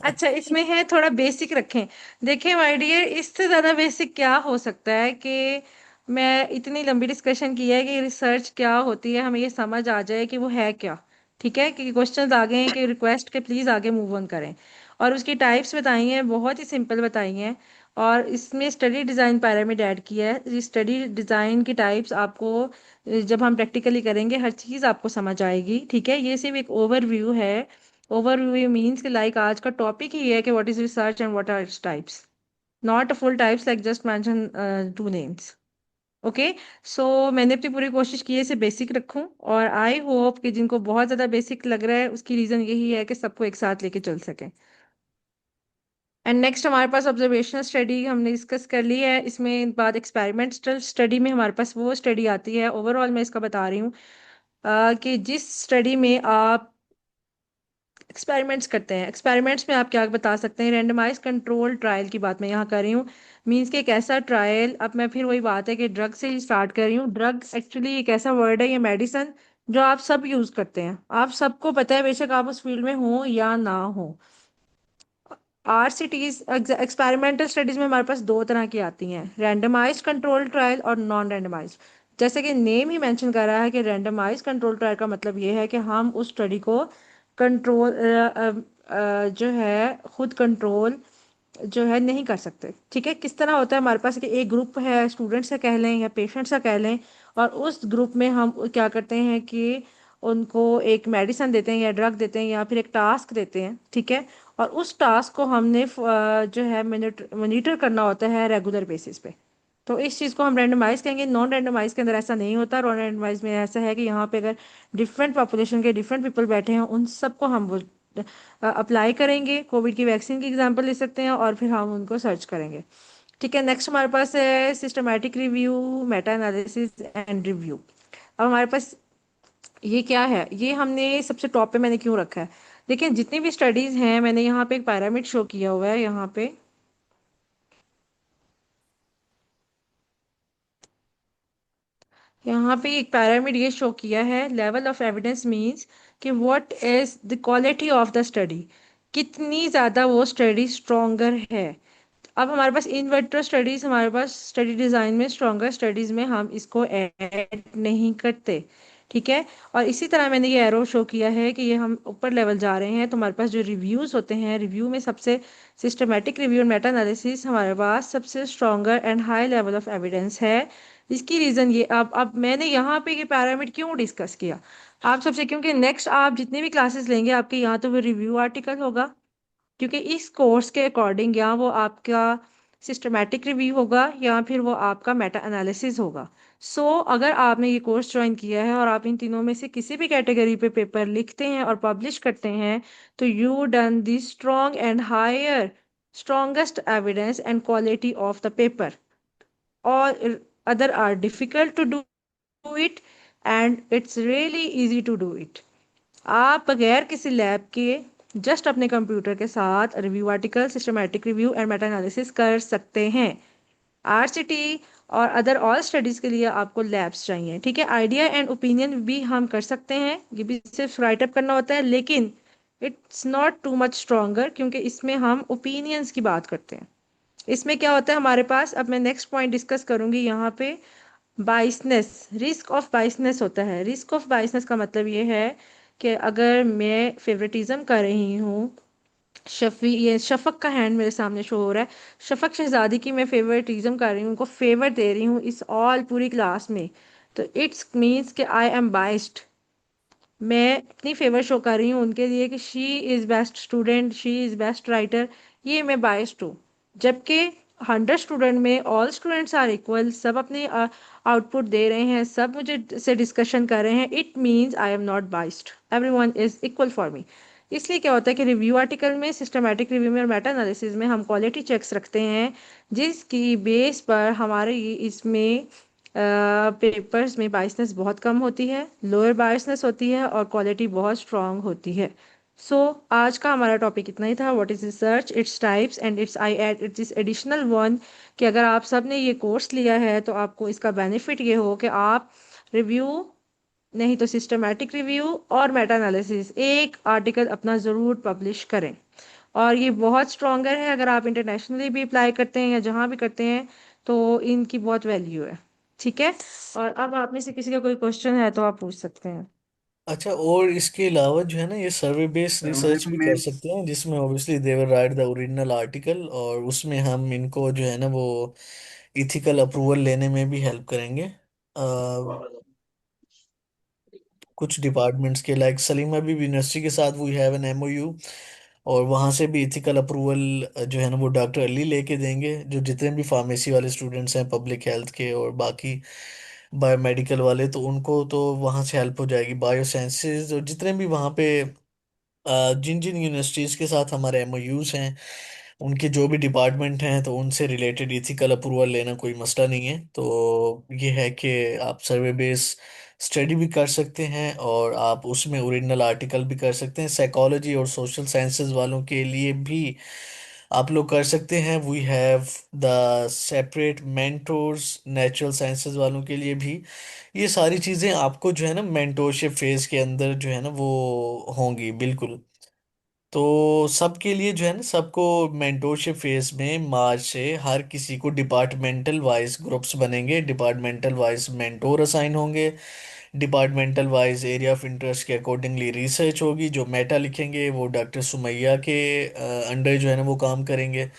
अच्छा, इसमें है थोड़ा बेसिक रखें। देखिए माय डियर, इससे ज़्यादा बेसिक क्या हो सकता है कि मैं इतनी लंबी डिस्कशन की है कि रिसर्च क्या होती है, हमें ये समझ आ जाए कि वो है क्या। ठीक है, कि क्वेश्चंस आ गए हैं कि रिक्वेस्ट के प्लीज़ आगे मूव ऑन करें। और उसकी टाइप्स बताई हैं, बहुत ही सिंपल बताई हैं। और इसमें स्टडी डिज़ाइन पैरामिड ऐड किया है। ये स्टडी डिज़ाइन की टाइप्स आपको जब हम प्रैक्टिकली करेंगे हर चीज़ आपको समझ आएगी। ठीक है, ये सिर्फ एक ओवरव्यू है। Overview means कि like आज का टॉपिक ही है कि what is research and what are its types, not a full types like just mention two names. Okay, so मैंने अपनी पूरी कोशिश की है इसे बेसिक रखूं, और आई होप कि जिनको बहुत ज़्यादा बेसिक लग रहा है उसकी रीज़न यही है कि सबको एक साथ लेके चल सकें। एंड नेक्स्ट हमारे पास ऑब्जर्वेशनल स्टडी हमने डिस्कस कर ली है। इसमें बाद एक्सपेरिमेंटल स्टडी में हमारे पास वो स्टडी आती है। ओवरऑल मैं इसका बता रही हूँ कि जिस स्टडी में आप एक्सपेरिमेंट्स करते हैं, एक्सपेरिमेंट्स में आप क्या बता सकते हैं, रेंडमाइज कंट्रोल ट्रायल की बात मैं यहाँ कर रही हूँ। मीन्स कि एक ऐसा ट्रायल, अब मैं फिर वही बात है कि ड्रग से ही स्टार्ट कर रही हूँ। ड्रग एक्चुअली एक ऐसा वर्ड है, ये मेडिसिन जो आप सब यूज़ करते हैं, आप सबको पता है, बेशक आप उस फील्ड में हो या ना हो। आरसीटीज एक्सपेरिमेंटल स्टडीज में हमारे पास दो तरह की आती हैं, रैंडमाइज्ड कंट्रोल ट्रायल और नॉन रैंडमाइज्ड। जैसे कि नेम ही मेंशन कर रहा है कि रैंडमाइज्ड कंट्रोल ट्रायल का मतलब ये है कि हम उस स्टडी को कंट्रोल जो है खुद कंट्रोल जो है नहीं कर सकते। ठीक है, किस तरह होता है, हमारे पास कि एक ग्रुप है, स्टूडेंट्स का कह लें या पेशेंट्स का कह लें, और उस ग्रुप में हम क्या करते हैं कि उनको एक मेडिसिन देते हैं या ड्रग देते हैं या फिर एक टास्क देते हैं। ठीक है, और उस टास्क को हमने जो है मॉनिटर करना होता है रेगुलर बेसिस पे। तो इस चीज़ को हम रैंडमाइज कहेंगे। नॉन रैंडमाइज के अंदर ऐसा नहीं होता। नॉन रैंडमाइज में ऐसा है कि यहाँ पे अगर डिफरेंट पॉपुलेशन के डिफरेंट पीपल बैठे हैं उन सबको हम वो अप्लाई करेंगे। कोविड की वैक्सीन की एग्जांपल ले सकते हैं और फिर हम उनको सर्च करेंगे। ठीक है, नेक्स्ट हमारे पास है systematic review, Meta analysis and review. अब हमारे पास ये क्या है, ये हमने सबसे टॉप पे मैंने क्यों रखा है? देखिए जितनी भी स्टडीज हैं, मैंने यहाँ पे एक पैरामिड शो किया हुआ है यहाँ पे। यहाँ पे एक पैरामिड ये शो किया है, लेवल ऑफ एविडेंस मींस कि what is the quality of the study, कितनी ज़्यादा वो स्टडी स्ट्रोंगर है। अब हमारे पास इन विट्रो स्टडीज, हमारे पास स्टडी डिज़ाइन में स्ट्रोंगर स्टडीज में हम इसको ऐड नहीं करते, ठीक है। और इसी तरह मैंने ये एरो शो किया है कि ये हम ऊपर लेवल जा रहे हैं तो हमारे पास जो रिव्यूज़ होते हैं, रिव्यू में सबसे सिस्टमेटिक रिव्यू और मेटा एनालिसिस हमारे पास सबसे stronger and high level of evidence है। इसकी रीज़न ये, अब मैंने यहाँ पे ये पैरामिड क्यों डिस्कस किया आप सबसे, क्योंकि नेक्स्ट आप जितनी भी क्लासेस लेंगे आपके यहाँ तो वो रिव्यू आर्टिकल होगा, क्योंकि इस कोर्स के अकॉर्डिंग या वो आपका सिस्टमैटिक रिव्यू होगा या फिर वो आपका मेटा एनालिसिस होगा। सो अगर आपने ये कोर्स ज्वाइन किया है और आप इन तीनों में से किसी भी कैटेगरी पे पेपर लिखते हैं और पब्लिश करते हैं तो you done the strong and higher strongest evidence and quality of the paper. All other are difficult to do it and it's really easy to do it. आप बगैर किसी लैब के जस्ट अपने कंप्यूटर के साथ review article, systematic review and Meta analysis कर सकते हैं। आरसीटी और अदर ऑल स्टडीज़ के लिए आपको लैब्स चाहिए, ठीक है। आइडिया एंड ओपिनियन भी हम कर सकते हैं, ये भी सिर्फ राइटअप करना होता है, लेकिन it's not too much stronger क्योंकि इसमें हम ओपिनियंस की बात करते हैं। इसमें क्या होता है हमारे पास, अब मैं नेक्स्ट पॉइंट डिस्कस करूंगी यहाँ पे, बाइसनेस, रिस्क ऑफ बाइसनेस होता है। रिस्क ऑफ बाइसनेस का मतलब ये है कि अगर मैं फेवरेटिज्म कर रही हूँ, ये शफक का हैंड मेरे सामने शो हो रहा है, शफक शहजादी की मैं फेवरेटिज्म कर रही हूँ, उनको फेवर दे रही हूँ इस ऑल पूरी क्लास में, तो इट्स मीन्स कि आई एम बाइस्ड, मैं अपनी फेवर शो कर रही हूँ उनके लिए कि she is best student, she is best writer, ये मैं बाइस्ड हूँ। जबकि 100 स्टूडेंट में ऑल स्टूडेंट्स आर इक्वल, सब अपने आउटपुट दे रहे हैं, सब मुझे से डिस्कशन कर रहे हैं, it means I am not biased, everyone is equal for me. इसलिए क्या होता है कि रिव्यू आर्टिकल में, सिस्टमैटिक रिव्यू में और मेटा एनालिसिस में हम क्वालिटी चेक्स रखते हैं जिसकी बेस पर हमारे इसमें पेपर्स में बाइसनेस बहुत कम होती है, लोअर बाइसनेस होती है और क्वालिटी बहुत स्ट्रांग होती है। सो आज का हमारा टॉपिक इतना ही था, what is research, its types and its I add it is additional one, कि अगर आप सब ने ये कोर्स लिया है तो आपको इसका बेनिफिट ये हो कि आप रिव्यू नहीं तो सिस्टमैटिक रिव्यू और मेटा एनालिसिस एक आर्टिकल अपना ज़रूर पब्लिश करें। और ये बहुत स्ट्रॉन्गर है, अगर आप इंटरनेशनली भी अप्लाई करते हैं या जहाँ भी करते हैं तो इनकी बहुत वैल्यू है, ठीक है। और अब आप में से किसी का कोई क्वेश्चन है तो आप पूछ सकते हैं। अच्छा, और इसके अलावा जो है ना ये सर्वे बेस्ड रिसर्च भी कर सकते हैं, जिसमें obviously they will write the original article और उसमें हम इनको जो है ना वो इथिकल अप्रूवल लेने में भी हेल्प करेंगे। कुछ डिपार्टमेंट्स के लाइक सलीमा भी यूनिवर्सिटी के साथ वी हैव एन एमओयू, और वहाँ से भी इथिकल अप्रूवल जो है ना वो डॉक्टर अली लेके देंगे, जो जितने भी फार्मेसी वाले स्टूडेंट्स हैं, पब्लिक हेल्थ के और बाकी बायोमेडिकल वाले, तो उनको तो वहाँ से हेल्प हो जाएगी। बायो साइंसेज और जितने भी वहाँ पे जिन जिन यूनिवर्सिटीज़ के साथ हमारे एमओयूज हैं, उनके जो भी डिपार्टमेंट हैं, तो उनसे रिलेटेड इथिकल अप्रूवल लेना कोई मसला नहीं है। तो ये है कि आप सर्वे बेस स्टडी भी कर सकते हैं और आप उसमें ओरिजिनल आर्टिकल भी कर सकते हैं। साइकोलॉजी और सोशल साइंसेज वालों के लिए भी आप लोग कर सकते हैं, we have the separate mentors. Natural sciences वालों के लिए भी ये सारी चीज़ें आपको जो है ना मेंटोरशिप फेज के अंदर जो है ना वो होंगी बिल्कुल। तो सबके लिए जो है ना, सबको मेंटोरशिप फेज में मार्च से हर किसी को डिपार्टमेंटल वाइज ग्रुप्स बनेंगे, डिपार्टमेंटल वाइज मेंटोर असाइन होंगे, departmental wise area of interest के अकॉर्डिंगली रिसर्च होगी। जो मेटा लिखेंगे वो डॉक्टर सुमैया के अंडर जो है ना वो काम करेंगे,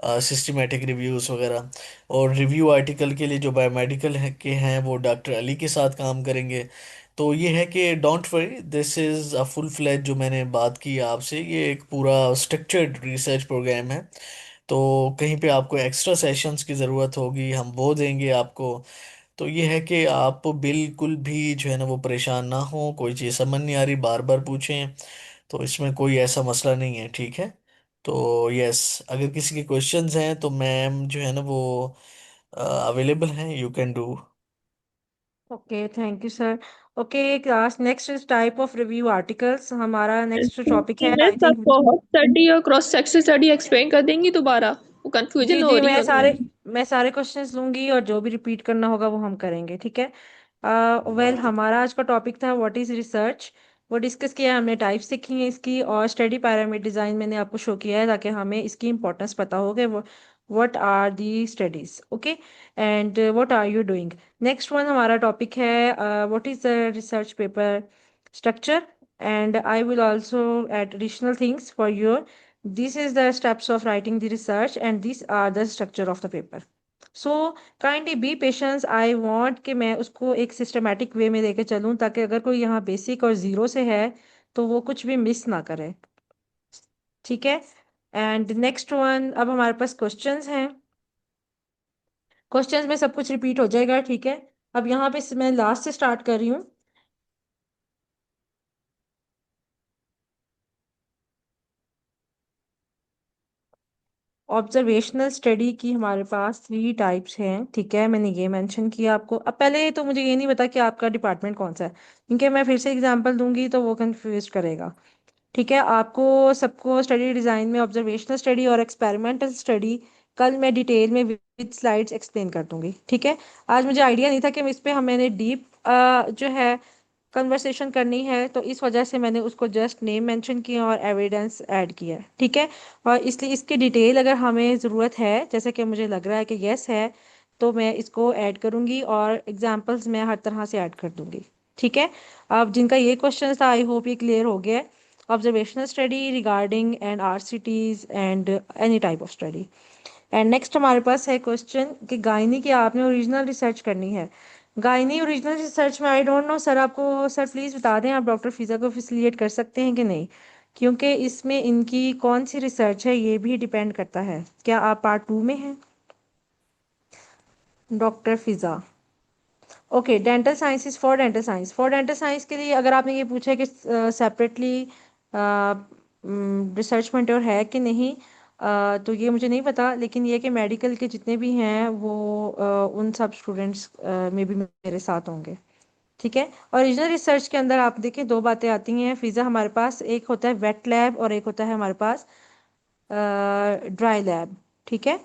सिस्टमेटिक रिव्यूज़ वगैरह। और रिव्यू आर्टिकल के लिए जो बायोमेडिकल है के हैं वो डॉक्टर अली के साथ काम करेंगे। तो ये है कि don't worry, this is a full fledge, जो मैंने बात की आपसे, ये एक पूरा स्ट्रक्चर्ड रिसर्च प्रोग्राम है। तो कहीं पे आपको एक्स्ट्रा सेशंस की ज़रूरत होगी, हम वो देंगे आपको। तो ये है कि आप बिल्कुल भी जो है ना वो परेशान ना हो, कोई चीज़ समझ नहीं आ रही बार बार पूछें, तो इसमें कोई ऐसा मसला नहीं है, ठीक है। तो यस, अगर किसी के क्वेश्चंस हैं तो मैम जो है ना वो अवेलेबल हैं, you can do. Okay, thank you sir. Okay class, next is type of review articles. हमारा नेक्स्ट टॉपिक है, मिस आई आप थिंक। कोहॉर्ट स्टडी और क्रॉस सेक्शन स्टडी एक्सप्लेन कर देंगी दोबारा, वो कंफ्यूजन जी हो जी, रही है उनमें। मैं सारे क्वेश्चंस लूंगी और जो भी रिपीट करना होगा वो हम करेंगे, ठीक है। वेल हमारा आज का टॉपिक था व्हाट इज रिसर्च। वो डिस्कस किया हमने, टाइप्स सीखी हैं इसकी, और स्टडी पैरामिड डिजाइन मैंने आपको शो किया है ताकि हमें इसकी इंपॉर्टेंस पता हो कि what are the studies, okay, and what are you doing. Next one हमारा टॉपिक है what is the research paper structure, and I will also add additional things for your. This is the steps of writing the research and these are the structure of the paper. So kindly be patient. I want कि मैं उसको एक systematic way में लेके चलूँ ताकि अगर कोई यहाँ बेसिक और जीरो से है तो वो कुछ भी मिस ना करे, ठीक है। एंड नेक्स्ट वन, अब हमारे पास क्वेश्चंस हैं। क्वेश्चंस में सब कुछ रिपीट हो जाएगा, ठीक है। अब यहाँ पे मैं लास्ट से स्टार्ट कर रही हूँ। ऑब्जर्वेशनल स्टडी की हमारे पास 3 टाइप्स हैं, ठीक है। मैंने ये मेंशन किया आपको। अब पहले तो मुझे ये नहीं पता कि आपका डिपार्टमेंट कौन सा है, क्योंकि मैं फिर से एग्जांपल दूंगी तो वो कंफ्यूज करेगा, ठीक है। आपको सबको स्टडी डिज़ाइन में ऑब्जर्वेशनल स्टडी और एक्सपेरिमेंटल स्टडी कल मैं डिटेल में विद स्लाइड्स एक्सप्लेन कर दूंगी, ठीक है। आज मुझे आइडिया नहीं था कि इस पे हम मैंने डीप जो है कन्वर्सेशन करनी है, तो इस वजह से मैंने उसको जस्ट नेम मेंशन किया और एविडेंस ऐड किया, ठीक है। और इसलिए इसकी डिटेल अगर हमें ज़रूरत है, जैसे कि मुझे लग रहा है कि यस है, तो मैं इसको ऐड करूंगी और एग्जांपल्स मैं हर तरह से ऐड कर दूंगी, ठीक है। अब जिनका ये क्वेश्चन था, आई होप ये क्लियर हो गया है। Observational study regarding and RCTs and any type of study. And next हमारे पास है क्वेश्चन कि गायनी की आपने ओरिजिनल रिसर्च करनी है। गायनी ओरिजिनल रिसर्च में आई डोंट नो सर, आपको सर प्लीज़ बता दें, आप डॉक्टर फिज़ा को फैसिलिटेट कर सकते हैं कि नहीं, क्योंकि इसमें इनकी कौन सी रिसर्च है ये भी डिपेंड करता है। क्या आप पार्ट 2 में हैं doctor Fiza? Okay, dental science for dental science. For dental science के लिए अगर आपने ये पूछा है कि सेपरेटली रिसर्च मेंटोर है कि नहीं, तो ये मुझे नहीं पता, लेकिन ये कि मेडिकल के जितने भी हैं वो उन सब स्टूडेंट्स में भी मेरे साथ होंगे, ठीक है। ओरिजिनल रिसर्च के अंदर आप देखिए 2 बातें आती हैं फिज़ा हमारे पास, एक होता है वेट लैब और एक होता है हमारे पास ड्राई लैब, ठीक है।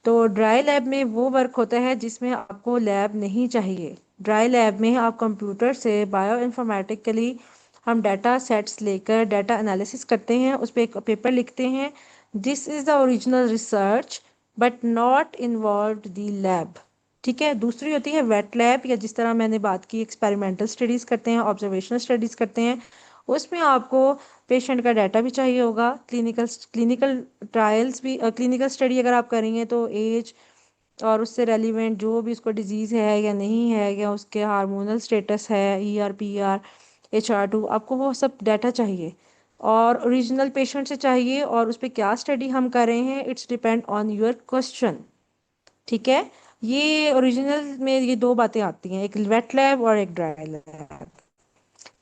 तो ड्राई लैब में वो वर्क होता है जिसमें आपको लैब नहीं चाहिए। ड्राई लैब में आप कंप्यूटर से बायो इन्फॉर्मेटिकली हम डाटा सेट्स लेकर डाटा एनालिसिस करते हैं, उस पर एक पेपर लिखते हैं। This is the original research but not involve the lab, ठीक है। दूसरी होती है वेट लैब, या जिस तरह मैंने बात की एक्सपेरिमेंटल स्टडीज़ करते हैं, ऑब्जर्वेशनल स्टडीज़ करते हैं। उसमें आपको पेशेंट का डाटा भी चाहिए होगा, क्लिनिकल ट्रायल्स भी, क्लिनिकल स्टडी अगर आप करेंगे तो एज और उससे रेलिवेंट जो भी उसको डिजीज़ है या नहीं है, या उसके हार्मोनल स्टेटस है, ER PR HR2, आपको वो सब डाटा चाहिए और ओरिजिनल पेशेंट से चाहिए, और उस पर क्या स्टडी हम कर रहे हैं it's depend on your question, ठीक है। ये ओरिजिनल में ये 2 बातें आती हैं, एक वेट लैब और एक ड्राई लैब।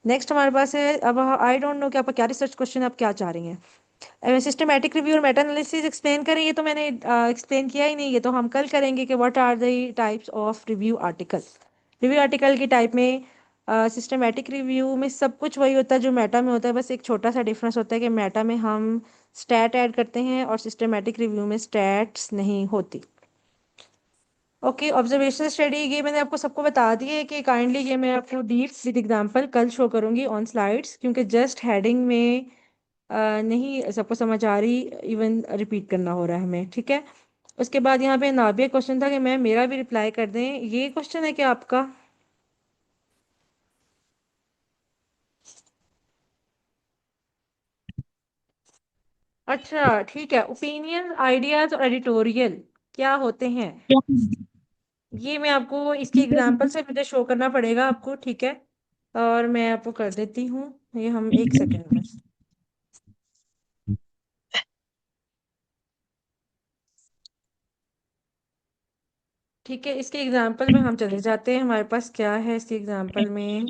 नेक्स्ट हमारे पास है, अब आई डोंट नो कि आपका क्या रिसर्च क्वेश्चन आप क्या चाह रही हैं। सिस्टमैटिक रिव्यू और मेटा एनालिसिस एक्सप्लेन करें, ये तो मैंने एक्सप्लेन किया ही नहीं, ये तो हम कल करेंगे कि what are the types of review article. Review article की टाइप में सिस्टमैटिक रिव्यू में सब कुछ वही होता है जो मेटा में होता है, बस एक छोटा सा डिफरेंस होता है कि मेटा में हम स्टैट ऐड करते हैं और सिस्टमैटिक रिव्यू में स्टैट्स नहीं होती। ओके, ऑब्जर्वेशनल स्टडी ये मैंने आपको सबको बता दिया है कि काइंडली ये मैं आपको डीप विद एग्जांपल कल शो करूंगी ऑन स्लाइड्स, क्योंकि जस्ट हेडिंग में नहीं सबको समझ आ रही, इवन रिपीट करना हो रहा है हमें, ठीक है। उसके बाद यहाँ पे नाबिया क्वेश्चन था कि मैम मेरा भी रिप्लाई कर दें, ये क्वेश्चन है क्या आपका? अच्छा ठीक है, ओपिनियन आइडियाज और एडिटोरियल क्या होते हैं, ये मैं आपको इसके एग्जांपल से मुझे शो करना पड़ेगा आपको, ठीक है। और मैं आपको कर देती हूँ, ये हम एक सेकेंड बस। ठीक है, इसके एग्जांपल में हम चले जाते हैं, हमारे पास क्या है इसके एग्जांपल में।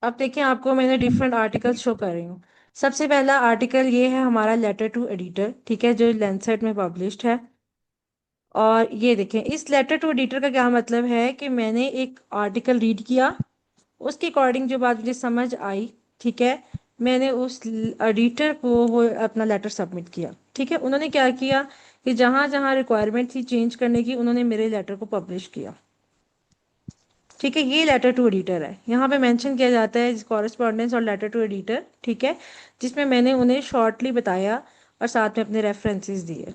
अब देखिए, आपको मैंने डिफरेंट आर्टिकल शो कर रही हूँ। सबसे पहला आर्टिकल ये है हमारा लेटर टू एडिटर, ठीक है, जो लेंसेट में पब्लिश्ड है। और ये देखें, इस लेटर टू एडिटर का क्या मतलब है कि मैंने एक आर्टिकल रीड किया, उसके अकॉर्डिंग जो बात मुझे समझ आई, ठीक है, मैंने उस एडिटर को वो अपना लेटर सबमिट किया। ठीक है, उन्होंने क्या किया कि जहां जहां रिक्वायरमेंट थी चेंज करने की, उन्होंने मेरे लेटर को पब्लिश किया। ठीक है, ये लेटर टू एडिटर है, यहाँ पे मेंशन किया जाता है कॉरेस्पॉन्डेंस और लेटर टू एडिटर। ठीक है, जिसमें मैंने उन्हें शॉर्टली बताया और साथ में अपने रेफरेंसेस दिए।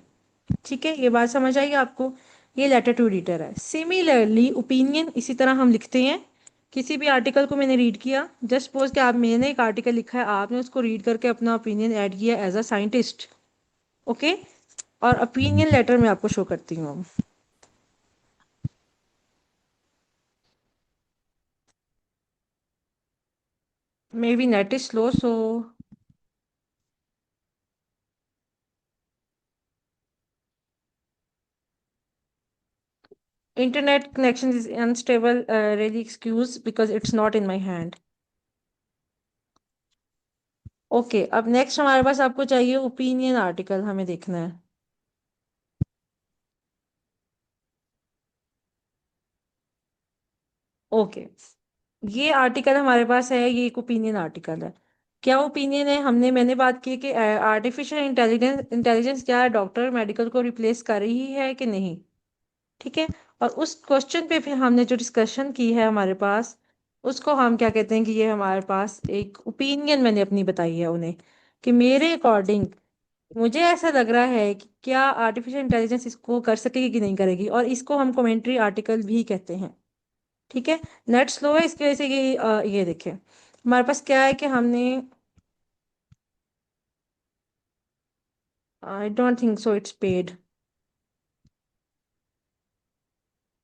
ठीक है, ये बात समझ आई आपको? ये लेटर टू एडिटर है। सिमिलरली ओपिनियन इसी तरह हम लिखते हैं। किसी भी आर्टिकल को मैंने रीड किया, जस्ट सपोज कि आप, मैंने एक आर्टिकल लिखा है, आपने उसको रीड करके अपना ओपिनियन ऐड किया एज अ साइंटिस्ट। ओके, और ओपिनियन लेटर मैं आपको शो करती हूँ। May be net is slow, so internet connection is unstable, really excuse because it's not in my hand. Okay, अब नेक्स्ट हमारे पास आपको चाहिए ओपिनियन आर्टिकल, हमें देखना है। ओके, ये आर्टिकल हमारे पास है, ये एक ओपिनियन आर्टिकल है। क्या ओपिनियन है? मैंने बात की कि आर्टिफिशियल इंटेलिजेंस इंटेलिजेंस क्या है, डॉक्टर मेडिकल को रिप्लेस कर रही है कि नहीं। ठीक है, और उस क्वेश्चन पे फिर हमने जो डिस्कशन की है हमारे पास, उसको हम क्या कहते हैं कि ये हमारे पास एक ओपिनियन मैंने अपनी बताई है उन्हें, कि मेरे अकॉर्डिंग मुझे ऐसा लग रहा है कि क्या आर्टिफिशियल इंटेलिजेंस इसको कर सकेगी कि नहीं करेगी, और इसको हम कमेंट्री आर्टिकल भी कहते हैं। ठीक है, नेट स्लो है, इसकी वजह से ये देखें हमारे पास क्या है कि हमने, I don't think so it's paid.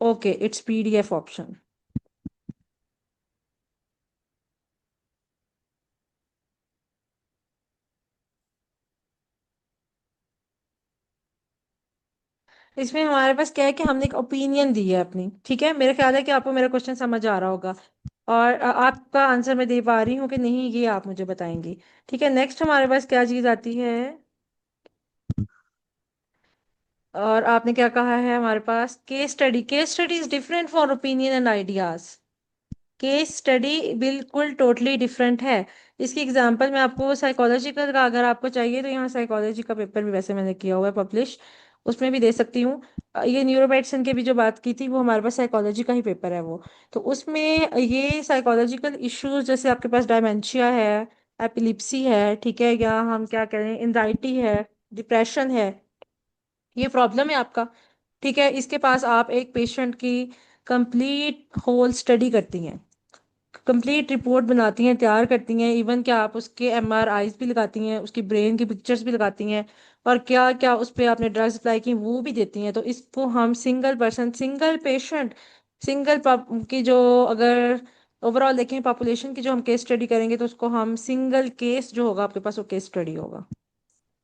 Okay, it's PDF option. इसमें हमारे पास क्या है कि हमने एक ओपिनियन दी है अपनी। ठीक है, मेरा ख्याल है कि आपको मेरा क्वेश्चन समझ आ रहा होगा, और आपका आंसर मैं दे पा रही हूँ कि नहीं, ये आप मुझे बताएंगी। ठीक है, नेक्स्ट हमारे पास क्या चीज़ आती है, और आपने क्या कहा है हमारे पास, case study. Case study is different for opinion and ideas. Case study बिल्कुल टोटली डिफरेंट है। इसकी एग्जांपल मैं आपको साइकोलॉजिकल का अगर आपको चाहिए तो यहाँ साइकोलॉजी का पेपर भी वैसे मैंने किया हुआ है पब्लिश, उसमें भी दे सकती हूँ। ये न्यूरो मेडिसिन की भी जो बात की थी वो हमारे पास साइकोलॉजी का ही पेपर है वो। तो उसमें ये साइकोलॉजिकल इश्यूज जैसे आपके पास डायमेंशिया है, एपिलिप्सी है, ठीक है, या हम क्या करें, एंजाइटी है, डिप्रेशन है, ये प्रॉब्लम है आपका। ठीक है, इसके पास आप एक पेशेंट की कंप्लीट होल स्टडी करती हैं, कंप्लीट रिपोर्ट बनाती हैं, तैयार करती हैं, इवन क्या आप उसके एमआरआईज भी लगाती हैं, उसकी ब्रेन की पिक्चर्स भी लगाती हैं, और क्या क्या उस पर आपने ड्रग्स अप्लाई की वो भी देती हैं। तो इसको हम single person, single patient, single की जो, अगर ओवरऑल देखें पॉपुलेशन की जो हम केस स्टडी करेंगे तो उसको हम सिंगल केस जो होगा आपके पास वो केस स्टडी होगा।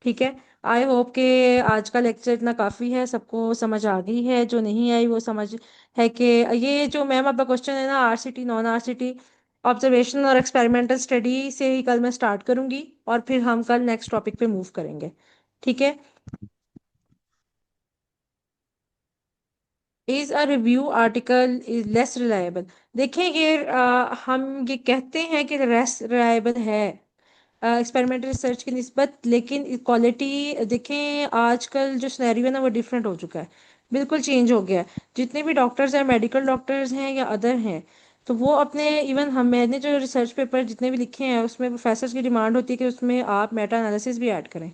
ठीक है, आई होप के आज का लेक्चर इतना काफ़ी है, सबको समझ आ गई है, जो नहीं आई वो समझ है कि ये जो मैम आपका क्वेश्चन है ना, आरसीटी नॉन आरसीटी ऑब्जर्वेशन और एक्सपेरिमेंटल स्टडी से ही कल मैं स्टार्ट करूंगी, और फिर हम कल नेक्स्ट टॉपिक पे मूव करेंगे। ठीक है, is a review article is less reliable. देखें ये हम ये कहते हैं कि लेस रिलायबल है एक्सपेरिमेंटल रिसर्च की निस्बत, लेकिन क्वालिटी देखें आजकल जो सिनेरियो है ना वो डिफरेंट हो चुका है, बिल्कुल चेंज हो गया है। जितने भी डॉक्टर्स हैं, मेडिकल डॉक्टर्स हैं या अदर हैं, तो वो अपने इवन हम, मैंने जो रिसर्च पेपर जितने भी लिखे हैं उसमें प्रोफेसर की डिमांड होती है कि उसमें आप मेटा एनालिसिस भी ऐड करें,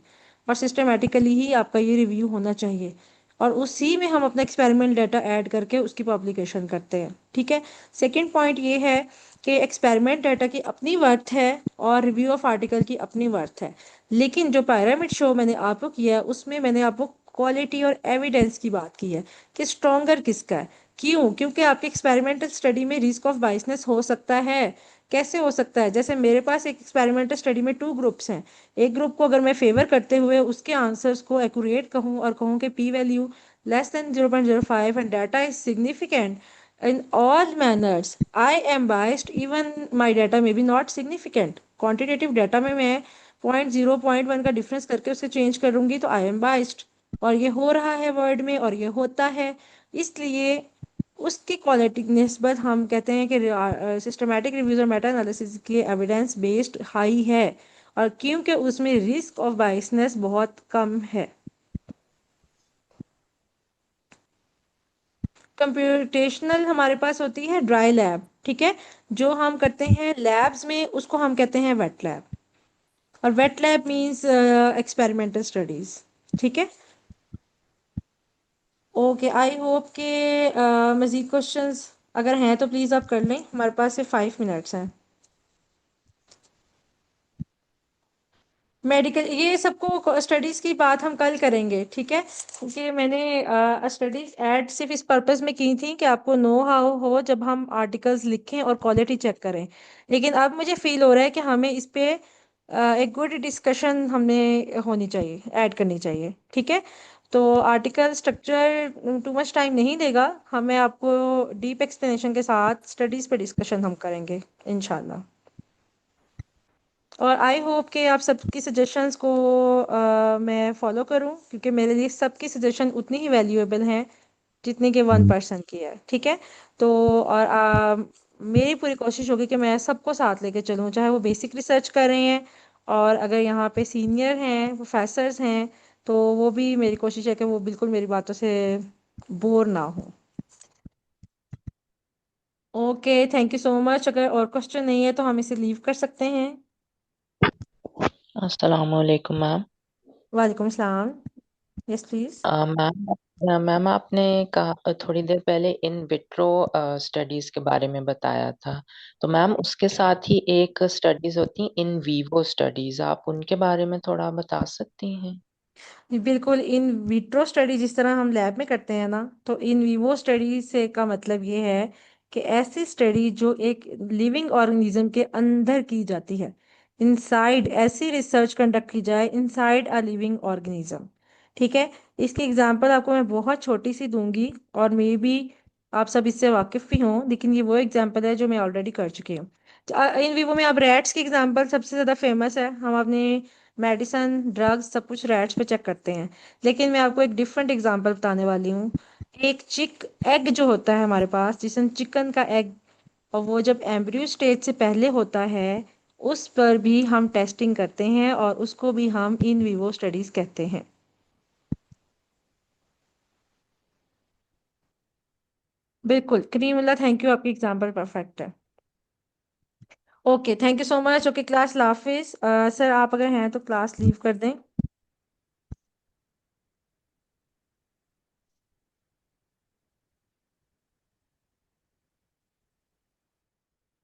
और सिस्टमेटिकली ही आपका ये रिव्यू होना चाहिए, और उसी में हम अपना एक्सपेरिमेंट डाटा ऐड करके उसकी पब्लिकेशन करते हैं। ठीक है, सेकंड पॉइंट ये है कि एक्सपेरिमेंट डाटा की अपनी वर्थ है और रिव्यू ऑफ आर्टिकल की अपनी वर्थ है, लेकिन जो pyramid शो मैंने आपको किया है उसमें मैंने आपको क्वालिटी और एविडेंस की बात की है कि स्ट्रोंगर किसका है। क्यों? क्योंकि आपके एक्सपेरिमेंटल स्टडी में रिस्क ऑफ बाइसनेस हो सकता है। कैसे हो सकता है? जैसे मेरे पास एक एक्सपेरिमेंटल स्टडी में 2 ग्रुप्स हैं, एक ग्रुप को अगर मैं फेवर करते हुए उसके आंसर्स को एक्यूरेट कहूँ और कहूँ कि P value less than 0.05 and data is significant in all manners, I am biased, even my data may be not significant. Quantitative data में मैं 0.0 0.1 का डिफरेंस करके उसे चेंज करूंगी तो I am biased. और ये हो रहा है वर्ड में और ये होता है, इसलिए उसकी क्वालिटी की निस्बत हम कहते हैं कि सिस्टमैटिक रिव्यूज और मेटा एनालिसिस की एविडेंस बेस्ड हाई है, और क्योंकि उसमें रिस्क ऑफ बायसनेस बहुत कम है। कंप्यूटेशनल हमारे पास होती है ड्राई लैब, ठीक है, जो हम करते हैं लैब्स में उसको हम कहते हैं वेट लैब, और wet lab means experimental studies, ठीक है। ओके, आई होप के मज़ीद क्वेश्चंस अगर हैं तो प्लीज़ आप कर लें, हमारे पास सिर्फ 5 मिनट्स हैं। मेडिकल ये सबको स्टडीज़ की बात हम कल करेंगे, ठीक है, क्योंकि मैंने स्टडीज़ ऐड सिर्फ इस पर्पस में की थी कि आपको नो हाउ हो जब हम आर्टिकल्स लिखें और क्वालिटी चेक करें, लेकिन अब मुझे फील हो रहा है कि हमें इस पे एक गुड डिस्कशन हमें होनी चाहिए, ऐड करनी चाहिए, ठीक है। तो article structure too much time नहीं लेगा, हमें आपको डीप एक्सप्लेनेशन के साथ स्टडीज़ पे डिस्कशन हम करेंगे इंशाल्लाह। और आई होप कि आप सबकी सजेशंस को मैं फॉलो करूं, क्योंकि मेरे लिए सबकी सजेशन उतनी ही वैल्यूएबल हैं जितनी कि 1 पर्सन की है, ठीक है। तो और मेरी पूरी कोशिश होगी कि मैं सबको साथ लेके चलूं, चाहे वो बेसिक रिसर्च कर रहे हैं, और अगर यहाँ पे सीनियर हैं, प्रोफेसर्स हैं, तो वो भी मेरी कोशिश है कि वो बिल्कुल मेरी बातों से बोर ना हो। Okay, thank you so much. अगर और क्वेश्चन नहीं है तो हम इसे लीव कर सकते हैं। अस्सलाम वालेकुम मैम। वालेकुम सलाम। Yes please. मैम आपने कहा थोड़ी देर पहले इन विट्रो स्टडीज के बारे में बताया था, तो मैम उसके साथ ही एक स्टडीज होती इन वीवो स्टडीज, आप उनके बारे में थोड़ा बता सकती हैं? जी, बिल्कुल। इन विट्रो स्टडी जिस तरह हम लैब में करते हैं ना, तो इन विवो स्टडी से का मतलब ये है कि ऐसी स्टडी जो एक लिविंग ऑर्गेनिज्म के अंदर की जाती है, इनसाइड, ऐसी रिसर्च कंडक्ट की जाए इनसाइड अ लिविंग ऑर्गेनिज्म, ठीक है। इसकी एग्जांपल आपको मैं बहुत छोटी सी दूंगी, और मे बी आप सब इससे वाकिफ भी हों, लेकिन ये वो एग्जांपल है जो मैं ऑलरेडी कर चुकी हूँ। इन विवो में आप रैट्स की एग्जांपल सबसे ज़्यादा फेमस है, हम अपने मेडिसन, ड्रग्स, सब कुछ रैट्स पे चेक करते हैं, लेकिन मैं आपको एक डिफरेंट एग्जांपल बताने वाली हूँ। एक चिक एग जो होता है हमारे पास, जिसे हम चिकन का एग, और वो जब एम्ब्रियो स्टेज से पहले होता है, उस पर भी हम टेस्टिंग करते हैं, और उसको भी हम इन विवो स्टडीज कहते हैं। बिल्कुल करीमुल्ला, थैंक यू, आपकी एग्जांपल परफेक्ट है। Okay, thank you so much. Okay class, Hafiz. Sir आप अगर हैं तो क्लास लीव कर दें।